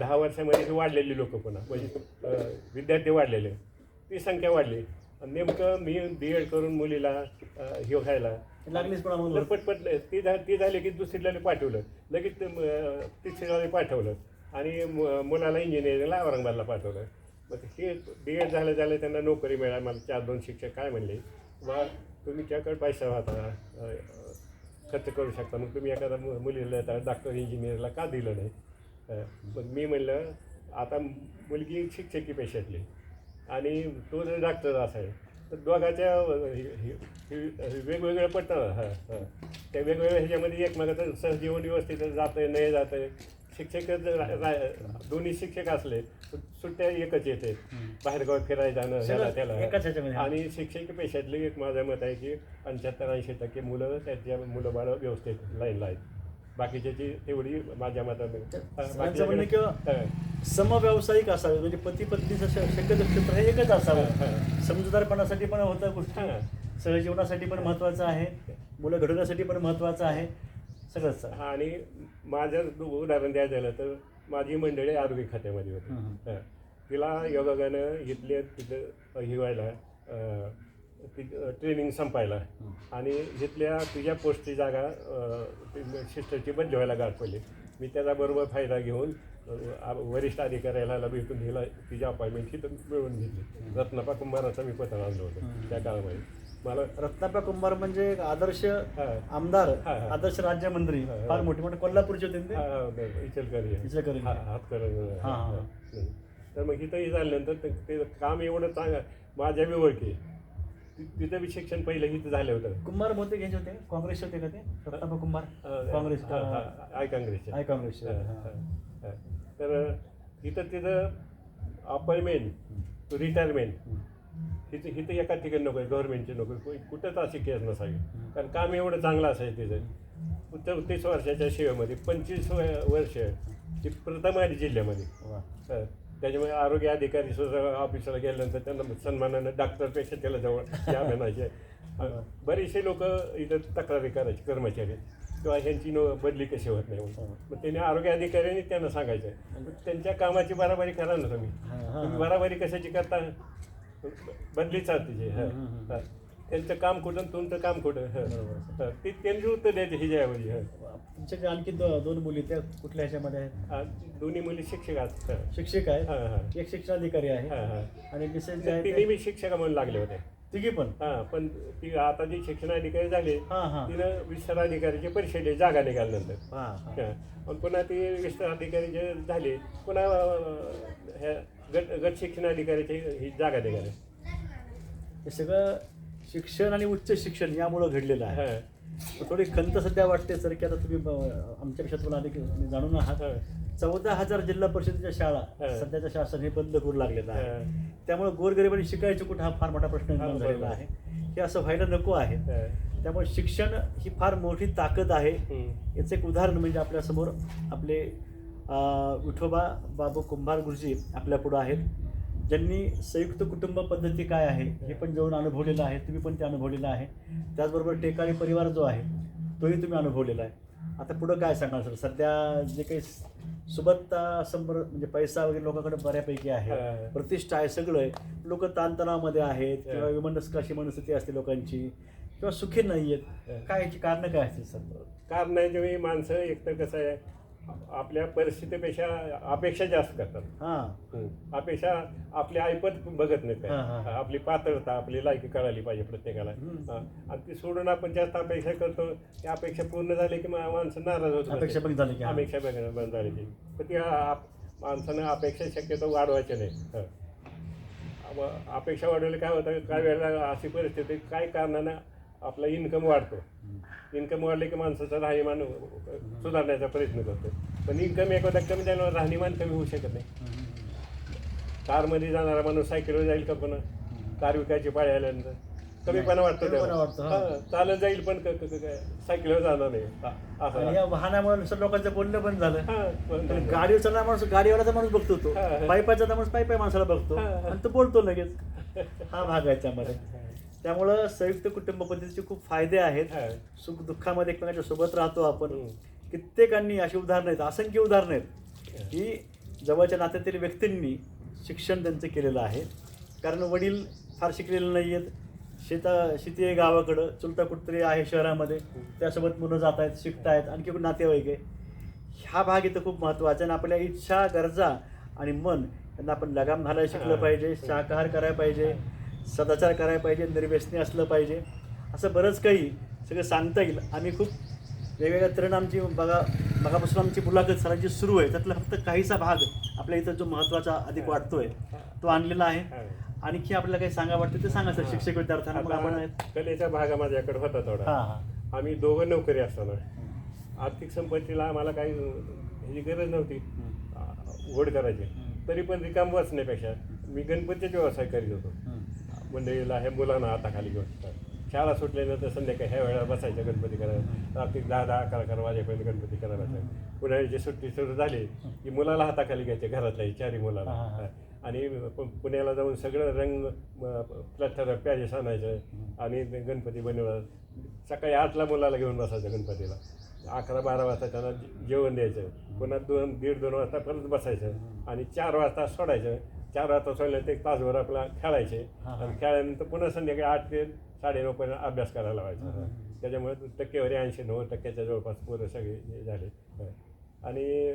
10 वर्षामध्ये वाढलेली लोक पुन्हा म्हणजे विद्यार्थी वाढलेले ती संख्या वाढली. नेमकं मी BEd करून मुलीला हे व्हायला लागलीच पटपट ती झाली की दुसरीला पाठवलं लगेच तिसरीला पाठवलं आणि मुलाला इंजिनिअरिंगला औरंगाबादला पाठवलं. मग हे BEd झालं त्यांना नोकरी मिळाली. मला 4-2 शिक्षक काय म्हणले वा तुम्ही त्याकडे पैसा होता खर्च करू शकता मग तुम्ही एखादा मुलीला डॉक्टर इंजिनिअरला का दिलं नाही. मग मी म्हणलं आता मुलगी शिक्षकी पेशातली आणि तो जर डॉक्टर असाय तर दोघाच्या वेगवेगळं पडतं त्या वेगवेगळ्या ह्याच्यामध्ये एकमेकाचं सहजीवन व्यवस्थित जातं आहे नाही जातं आहे शिक्षक दोन्ही शिक्षक असले तर सुट्ट्या एकच येते, बाहेरगाव फिरायला जाणं ह्याला त्याला. एकाच ह्याच्यामध्ये. आणि शिक्षकी पेशातले एक माझं मत आहे की 75-80% मुलं त्याच्या मुलं बाळ व्यवस्थित लाईनला आहेत. बाकीच्याची तेवढी माझ्या मताने माझं म्हणणं किंवा समव्यावसायिक असावे, म्हणजे पती पत्नीचं शक्यतो क्षेत्र हे एकच असावं. समजूतदारपणासाठी पण होतं गोष्टी, सहजीवनासाठी पण महत्त्वाचं आहे, मुलं घडवण्यासाठी पण महत्त्वाचं आहे, सगळंच. आणि माझं उदाहरण द्यायचं झालं तर माझी मंडळी आरोग्य खात्यामध्ये होती. तिला योगागानं इथले तिथं हिवायला ट्रेनिंग संपायला आणि इथल्या तुझ्या पोस्टची जागा सिस्टरची बदली व्हायला गाठ पडली. मी त्याचा बरोबर फायदा घेऊन वरिष्ठ अधिकाऱ्याला भेटून दिला, तिची अपॉइंटमेंट तिथं मिळवून घेतली. रत्नापा कुंभाराचा मी पत्र आणलं होतं त्या काळामध्ये. मला रत्नापा कुंभार म्हणजे एक आदर्श आमदार, आदर्श राज्यमंत्री, फार मोठे मोठे कोल्हापूरचे होते ते. इचलकरी हातकरण. तर मग इथंही झाल्यानंतर ते काम एवढं चांगलं माझ्या मी ओळखी. तिथं बी शिक्षण पहिलं इथं झालं होतं. कुंभार बहुतेक घ्यायचे होते, काँग्रेस होते का ते? रत्नापा कुंभार काँग्रेस, काँग्रेसचे. तर तिथं अपॉइंटमेंट रिटायरमेंट इथं एका ठिकाणी नको आहे, गव्हर्नमेंटची नको, कुठंच अशी केस नसावी. कारण काम एवढं चांगलं असायचं तिथं. 34 वर्षाच्या सेवेमध्ये 25 वर्ष ती प्रथम आली जिल्ह्यामध्ये. त्याच्यामुळे आरोग्य अधिकारी सुद्धा ऑफिसला गेल्यानंतर त्यांना सन्मानानं डॉक्टरपेक्षा त्याला जवळ या म्हणायचे. बरेचसे लोक इथं तक्रारी करायचे कर्मचारी किंवा ह्यांची बदली कशी होत नाही म्हणून. मग त्यांनी आरोग्य अधिकाऱ्यांनी त्यांना सांगायचं त्यांच्या कामाची बराबरी करा ना तुम्ही बराबरी कशाची करता, बदली चालते. त्यांचं काम कुठं तुमचं काम कुठं, ते त्यांची उत्तर द्यायचे हिच्याऐवजी. तुमच्याकडे आणखी दोन मुली, त्या कुठल्या ह्याच्यामध्ये आहेत? दोन्ही मुली शिक्षक आहेत. शिक्षक आहेत, एक शिक्षणाधिकारी आहे आणि तिन्ही मी शिक्षक म्हणून लागले होते तिघी पण. पण ती आता जी शिक्षणाधिकारी झाले तिनं विस्ताराधिकारीची परीक्षा जागा निघाल्यानंतर. पण पुन्हा ती विस्ताराधिकारी जे झाले पुन्हा ह्या गट शिक्षणाधिकारीची ही जागा निघाली. हे सगळं शिक्षण आणि उच्च शिक्षण यामुळं घडलेलं आहे. थोडी खंत सध्या वाटते सर की आता तुम्ही आमच्या पेशात अधिक जाणून आहात, 14,000 जिल्हा परिषदेच्या शाळा सध्याच्या शासन हे बंद करू लागलेलं आहे. त्यामुळे गोरगरिबांनी शिकायचं कुठं हा फार मोठा प्रश्न निर्माण झालेला आहे. हे असं व्हायला नको आहे. त्यामुळे शिक्षण ही फार मोठी ताकद आहे. याचं एक उदाहरण म्हणजे आपल्यासमोर आपले विठोबा बाबू कुंभार गुरुजी आपल्या पुढं आहेत, ज्यांनी संयुक्त कुटुंब पद्धती काय आहे हे पण जाऊन अनुभवलेलं आहे. तुम्ही पण ते अनुभवलेलं आहे. त्याचबरोबर टेकाळी परिवार जो आहे तोही तुम्ही अनुभवलेला आहे. आता पुढं काय सांगाल सर? सध्या जे काही सुबत्ता म्हणजे पैसा वगैरे लोकांकडे बऱ्यापैकी आहे, प्रतिष्ठा आहे, सगळं आहे, लोक ताणतणावामध्ये आहेत किंवा विमनस्काशी मनस्थिती असते लोकांची किंवा सुखी नाही आहेत, काय याची कारणं काय असतील सर? कारण आहे जेव्हा माणसं एक तर कसं आहे आपल्या परिस्थितीपेक्षा अपेक्षा जास्त करतात. अपेक्षा आपली ऐपत बघत नाही. आपली पात्रता आपली लायकी कळाली पाहिजे प्रत्येकाला. आणि ती सोडून आपण जास्त अपेक्षा करतो. त्या अपेक्षा पूर्ण झाली की माणसं नाराज होतात. अपेक्षा बंद झाली की पण ती माणसानं अपेक्षा शक्यतो वाढवायच्या नाही. अपेक्षा वाढवली काय होतं, काही वेळेला अशी परिस्थिती काही कारणानं आपला इन्कम वाढतो. इन्कम वाढले की माणसाचा राहणीमान सुधारण्याचा प्रयत्न करतो. पण इन्कम एखादा कमी झाल्यावर राहणीमान कमी होऊ शकत नाही. कारमध्ये जाणारा माणूस सायकलवर जाईल का? पुन्हा कार विकायची पाळी आल्यानंतर कमीपणा वाटतो त्याला. चालत जाईल पण सायकलवर जाणार नाही असं. या वाहनामुळे लोकांचं बोलणं पण झालं. गाडीवर चालणारा माणूस गाडीवाल्याचा माणूस बघतो, तो पायपाचा माणूस पायी माणसाला बघतो आणि तो बोलतो लगेच. हा भाग आहे त्यामध्ये. त्यामुळं संयुक्त कुटुंब पद्धतीचे खूप फायदे आहेत. सुख दुःखामध्ये एकमेकांच्या सोबत राहतो आपण. कित्येकांनी अशी उदाहरणं आहेत, असंख्य उदाहरणं आहेत की जवळच्या नात्यातील व्यक्तींनी शिक्षण त्यांचं केलेलं आहे. कारण वडील फार शिकलेले नाही आहेत, शेती आहे गावाकडं, चुलता कुठतरी आहे शहरामध्ये, त्यासोबत मुलं जात आहेत, शिकत आहेत, आणखी पण नातेवाईक आहे. हा भाग इथं खूप महत्त्वाचा आहे. आणि आपल्या इच्छा गरजा आणि मन यांना आपण लगाम घालायला शिकलं पाहिजे, शाकाहार करायला पाहिजे, सदाचार करायला पाहिजे, निर्व्यसनी असलं पाहिजे, असं बरंच काही सगळं सांगता येईल. आम्ही खूप वेगवेगळ्या तऱ्हेनं आमची मगापासून आमची मुलाखत सरांची सुरू आहे. त्यातला फक्त काहीसा भाग आपल्या इथं जो महत्त्वाचा अधिक वाटतोय तो आणलेला आहे. आणखी आपल्याला काही सांगा वाटतं ते सांगा सर. शिक्षक विद्यार्थ्यांना मग आपण कलेचा भाग माझ्याकडे होता थोडा. आम्ही दोघं नोकरी असताना आर्थिक संपत्तीला आम्हाला काही ह्याची गरज नव्हती वड करायची. तरी पण रिकाम बसण्यापेक्षा मी गणपतीचा व्यवसाय करीत होतो. मंडळीला हे मुलांना हाताखाली घेऊन शाळा सुटल्यानंतर संध्याकाळी ह्या वेळेला बसायचं गणपती करायला. रात्री 10-11 वाजेपर्यंत गणपती करायला बसायचं. उन्हाळ्याची सुट्टी सुरू झाली की मुलाला हाताखाली घ्यायचे, घरातल्या चारी मुलाला. आणि पुण्याला जाऊन सगळं रंग प्लॅस्टर प्याजेस आणायचं आणि गणपती बनवला. सकाळी 8ला मुलाला घेऊन बसायचं गणपतीला. 11-12 वाजता त्यांना जेवण द्यायचं. पुन्हा 1:30-2 वाजता परत बसायचं आणि 4 वाजता सोडायचं. 4 वाजता सोडल्यानंतर एक तासभर आपला खेळायचे आणि खेळल्यानंतर पुन्हा संध्याकाळी 8 ते 9:30 पर्यंत अभ्यास करायला लावायचा. त्याच्यामुळे टक्केवारी 80-90% जवळपास पोरं सगळे झाले. आणि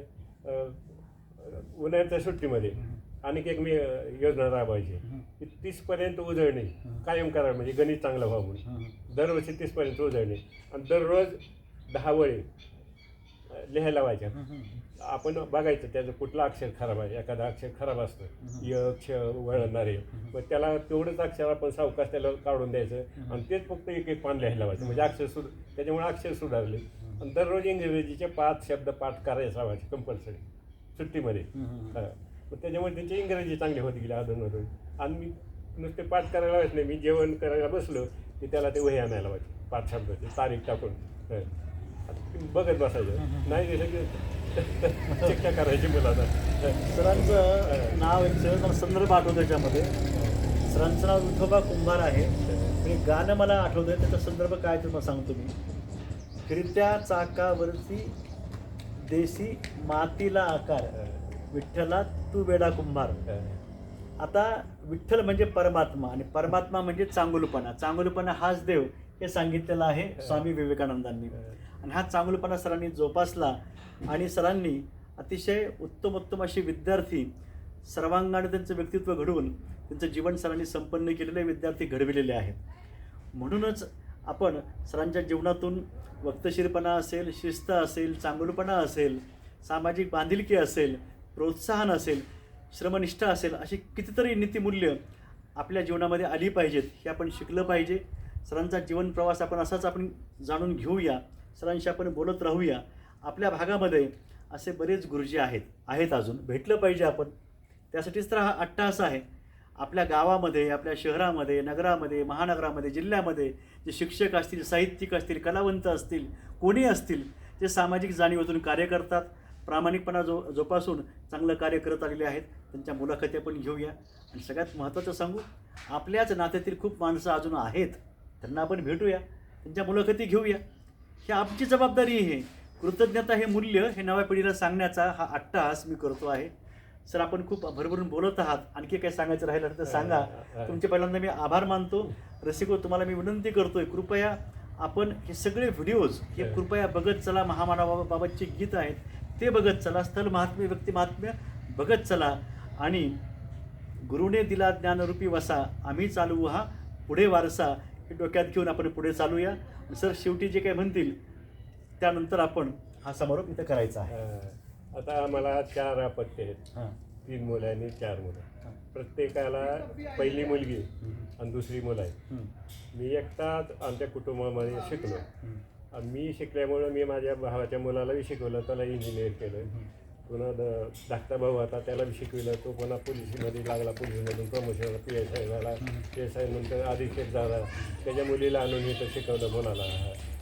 उन्हाळ्याच्या सुट्टीमध्ये आणखी एक मी योजना राबवायची की 30पर्यंत उजळणी कायम करावी, म्हणजे गणित चांगलं व्हावं म्हणून. दरवर्षी 30पर्यंत उजळणी आणि दररोज 10 वळी लिहायला लावायच्या. आपण बघायचं त्याचं कुठलं अक्षर खराब आहे. एखादं अक्षर खराब असतं, य क्ष वळणारे, मग त्याला तेवढंच अक्षर आपण सावकाश त्याला काढून द्यायचं आणि तेच फक्त एक पान लिहायला लावायचं, म्हणजे अक्षर त्याच्यामुळे अक्षर सुधारले. आणि दररोज इंग्रजीचे 5 शब्द पाठ करायला लावायचे कंपल्सरी सुट्टीमध्ये. मग त्याच्यामुळे त्यांची इंग्रजी चांगली होती गेली अधूनमधून. आणि मी नुसते पाठ करायला लावायचं नाही, मी जेवण करायला बसलो की त्याला ते वही आणायला लावायचे 5 शब्दाची तारीख टाकून. बघत बसायचं, नाही दिलं की चेष्टा करायची मुलांना. सरांचं नाव एक मला संदर्भ आठवतो त्याच्यामध्ये. सरांचं नाव विठोबा कुंभार आहे. आणि गाणं मला आठवतं आहे, त्याचा संदर्भ काय ते मला सांगतो मी. फिरत्या चाकावरची देशी मातीला आकार, विठ्ठला तू वेडा कुंभार. आता विठ्ठल म्हणजे परमात्मा आणि परमात्मा म्हणजे चांगुलपणा. चांगुलपणा हाच देव हे सांगितलेलं आहे स्वामी विवेकानंदांनी. आणि हा चांगुलपणा सरांनी जोपासला आणि सरांनी अतिशय उत्तम असे विद्यार्थी सर्वांगाने त्यांचं व्यक्तित्व घडवून त्यांचं जीवन सरांनी संपन्न केलेले विद्यार्थी घडविलेले आहेत. म्हणूनच आपण सरांच्या जीवनातून वक्तशीरपणा असेल, शिस्त असेल, चांगुलपणा असेल, सामाजिक बांधिलकी असेल, प्रोत्साहन असेल, श्रमनिष्ठा असेल, अशी कितीतरी नीतिमूल्य आपल्या जीवनामध्ये आली पाहिजेत. हे आपण शिकलं पाहिजे. सरांचा जीवन प्रवास आपण असाच आपण जाणून घेऊया. सरांशी आपण बोलत राहूया. आपल्या भागामध्ये असे बरेच गुरुजी आहेत अजून भेटलं पाहिजे आपण. त्यासाठीच तर हा अट्टहास आहे. आपल्या गावामध्ये, आपल्या शहरामध्ये, नगरामध्ये, महानगरामध्ये, जिल्ह्यामध्ये जे शिक्षक असतील, साहित्यिक असतील, कलावंत असतील, कोणी असतील, जे सामाजिक जाणीवेतून कार्य करतात, प्रामाणिकपणा जोपासून चांगलं कार्य करत आलेले आहेत, त्यांच्या मुलाखती आपण घेऊया. आणि सगळ्यात महत्त्वाचं सांगू, आपल्याच नात्यातील खूप माणसं अजून आहेत, त्यांना आपण भेटूया, त्यांच्या मुलाखती घेऊया. ही आमची जबाबदारी आहे. कृतज्ञता हे मूल्य हे नव्या पिढीला सांगण्याचा हा अट्टहास मी करतो आहे. सर, आपण खूप भरभरून बोलत आहात. आणखी काही सांगायचं राहिलं तर सांगा. तुमचे पहिल्यांदा मी आभार मानतो. रसिको, तुम्हाला मी विनंती करतोय, कृपया आपण हे सगळे व्हिडिओज हे कृपया बघत चला. महामानवाबाबतचे गीत आहेत ते बघत चला. स्थल महात्म्य, व्यक्ती महात्म्य बघत चला. आणि गुरुने दिला ज्ञानरूपी वसा, आम्ही चालवू हा पुढे वारसा, हे डोक्यात घेऊन आपण पुढे चालूया. सर, शेवटी जे काही म्हणतील त्यानंतर आपण हा समारोप इथं करायचा आहे. आता आम्हाला 4 अपत्य आहेत. 3 मुलं आणि 4 मुलं. प्रत्येकाला पहिली मुलगी आणि दुसरी मुलं आहेत. मी एकटाच आमच्या कुटुंबामध्ये शिकलो. मी शिकल्यामुळं मी माझ्या भावाच्या मुलालाही शिकवलं, त्याला इंजिनियर केलं. पुन्हा धाकटा भाऊ होता, त्याला शिकविलं. तो पुन्हा पोलिसमध्ये लागला, पोलिसमधून प्रमोशन PSI झाला. PSI नंतर अधीक्षक झाला. त्याच्या मुलीला आणून इथं शिकवलं मुलाला.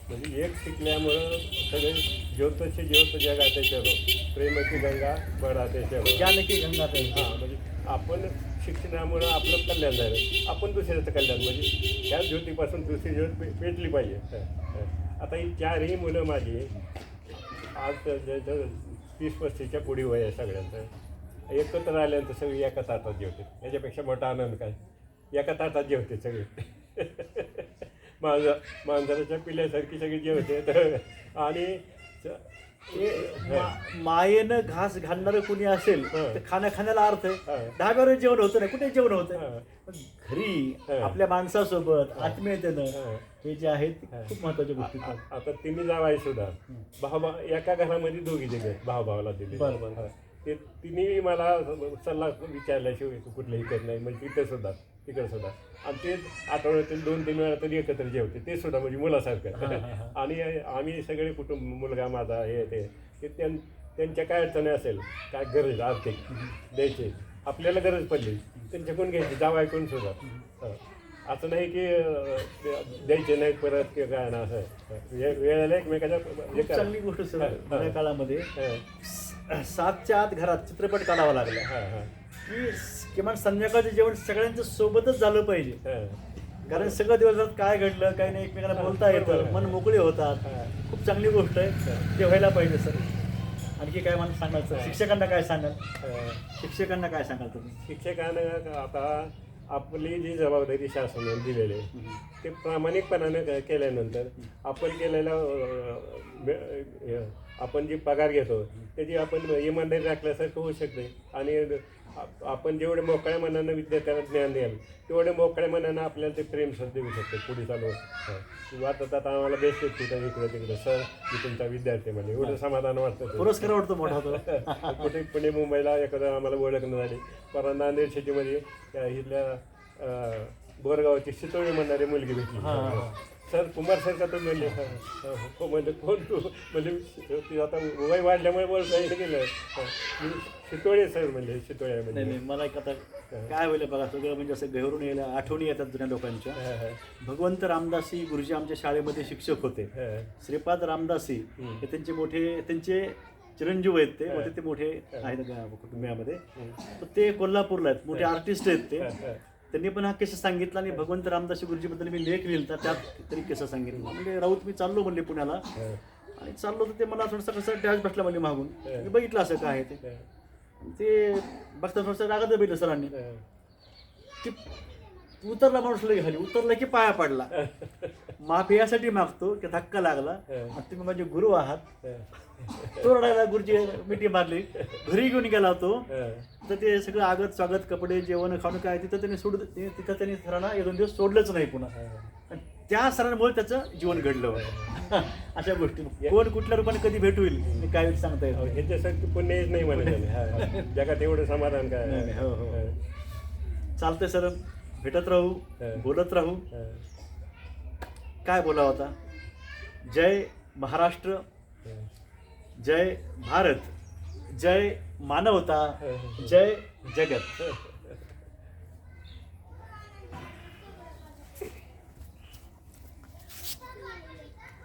म्हणजे एक शिकल्यामुळं सगळे ज्योतचे ज्योत जगाते चलो, प्रेमाची गंगा बढाते चलो, जानकी गंगा. हां, म्हणजे आपण शिक्षणामुळं आपलं कल्याण झालं, आपण दुसऱ्याचं कल्याण, म्हणजे ह्या ज्योतीपासून दुसरी ज्योत पेटली पाहिजे. आता ही 4ही मुलं माझी आज 30-35च्या पुढे वय आहे सगळ्यांचं. एकत्र आल्यानंतर सगळी एका ताटात जेवते. याच्यापेक्षा मोठा आनंद काय, एका ताटात जेवते सगळे. मांजराच्या पिल्ल्यासारखी सगळी जेवते. आणि मायेनं घास घालणारं कोणी असेल तर खाण्याला अर्थ आहे. ढाब्यावर जेवण होतं नाही, कुठे जेवण होतं. घरी आपल्या माणसासोबत आत्मीयतेनं हे जे आहेत खूप महत्वाच्या गोष्टी. आता तिन्ही जावाई सुद्धा भाऊ एका घरामध्ये दोघी दिले, भावाला दिले. बरोबर. ते तिन्ही मला सल्ला विचारल्याशिवाय तू कुठलंही करत नाही, म्हणजे तिकडे सुद्धा. आणि ते आठवड्यातील 2-3 वेळा तरी एकत्र जेवते, ते सुद्धा म्हणजे मुलासारखं. आणि आम्ही सगळे कुटुंब, मुलगा माझा, हे ते त्यांच्या काय अडचणी असेल, काय गरज आर्थिक द्यायची, आपल्याला गरज पडली त्यांच्याकडून घ्यायची, जाव ऐकून सुद्धा. असं नाही की द्यायचे नाहीत परत किंवा काय ना, असं वेळेला एकमेकाच्या हे करा. चांगली गोष्ट सर. जुन्या काळामध्ये 7च्या आत घरात चित्रपट काढावा लागला की किमान संध्याकाळचं जेवण सगळ्यांचं सोबतच झालं पाहिजे, कारण सगळं दिवसभरात काय घडलं काय नाही एकमेकांना बोलता येतं, मन मोकळे होतात. खूप चांगली गोष्ट आहे, ते व्हायला पाहिजे सर. आणखी काय मला सांगाल सर? शिक्षकांना काय सांगाल? शिक्षकांना काय सांगाल तुम्ही? शिक्षकांना आता आपली जी जबाबदारी शासनाने दिलेली आहे ते प्रामाणिकपणाने केल्यानंतर आपण केलेला आपण जी पगार घेतो त्याची आपण इमानदारी राखल्यासारखं होऊ शकते. आणि आपण जेवढे मोकळ्या मनानं विद्यार्थ्यांना ज्ञान द्याल तेवढे मोकळ्या मनानं आपल्याला ते प्रेम सर देऊ शकते पुढे चालू. किंवा आता आम्हाला बेस्ट तिथं इकडे तिकडे सर मी तुमचा विद्यार्थी म्हणजे एवढं समाधान वाटतं. पुरस्कार वाटतो मोठा. कुठे पुणे मुंबईला एखादं आम्हाला ओळखणं झाली. परत नांदेड सिटीमध्ये इथल्या बोरगावची शितोळी म्हणणारी मुलगी भेटली. सर कुमार सर का तुम्ही म्हणले? हो म्हणजे कोण तू? म्हणजे ती आता वय वाढल्यामुळे बोलता हे केलं. शितोळे सर म्हणजे शितोळे म्हणजे. नाही मला एक आता काय होईल बघा, सगळं म्हणजे असं गहरून यायला आठवणी येतात जुन्या लोकांच्या. भगवंत रामदासी गुरुजी आमच्या शाळेमध्ये शिक्षक होते. श्रीपाद रामदासी हे त्यांचे मोठे त्यांचे चिरंजीव आहेत, ते मोठे आहेत कुटुंबियामध्ये. तर ते कोल्हापूरला आहेत, मोठे आर्टिस्ट आहेत ते. त्यांनी पण हा किस्सा सांगितला आणि भगवंत रामदासी गुरुजीबद्दल मी लेख लिहिला, त्यात तरी किस्सा सांगितला. म्हणजे राऊत मी चाललो म्हणले पुण्याला, आणि चाललो तर ते मला थोडंसं कसं डॅश भेटला म्हणजे मागून. मी बघितलं असं काय आहे ते बघता थोडंसं रागात बघितलं सरांनी. की उतरला माणूस लगे खाली, उतरला की पाया पडला, माफी यासाठी मागतो की धक्का लागला, तुम्ही माझे गुरु आहात. तो रडायला, गुरुजी मिठी मारली, घरी घेऊन गेला तो. तर ते सगळं आगत स्वागत कपडे जेवण खाणं काय तिथं त्यांनी सरांना 1-2 दिवस सोडलंच नाही पुन्हा. आणि त्या सरांमुळे त्याचं जीवन घडलं. अशा गोष्टी कोण कुठल्या रूपाने कधी भेट होईल मी काय सांगता येईल. ह्याच्यासाठी पुण्यच नाही म्हणत जगात एवढं समाधान काय. हो हो चालतंय सर, भेटत राहू, बोलत राहू. काय बोलावं आता? जय महाराष्ट्र, जय भारत, जय मानवता, जय जगत.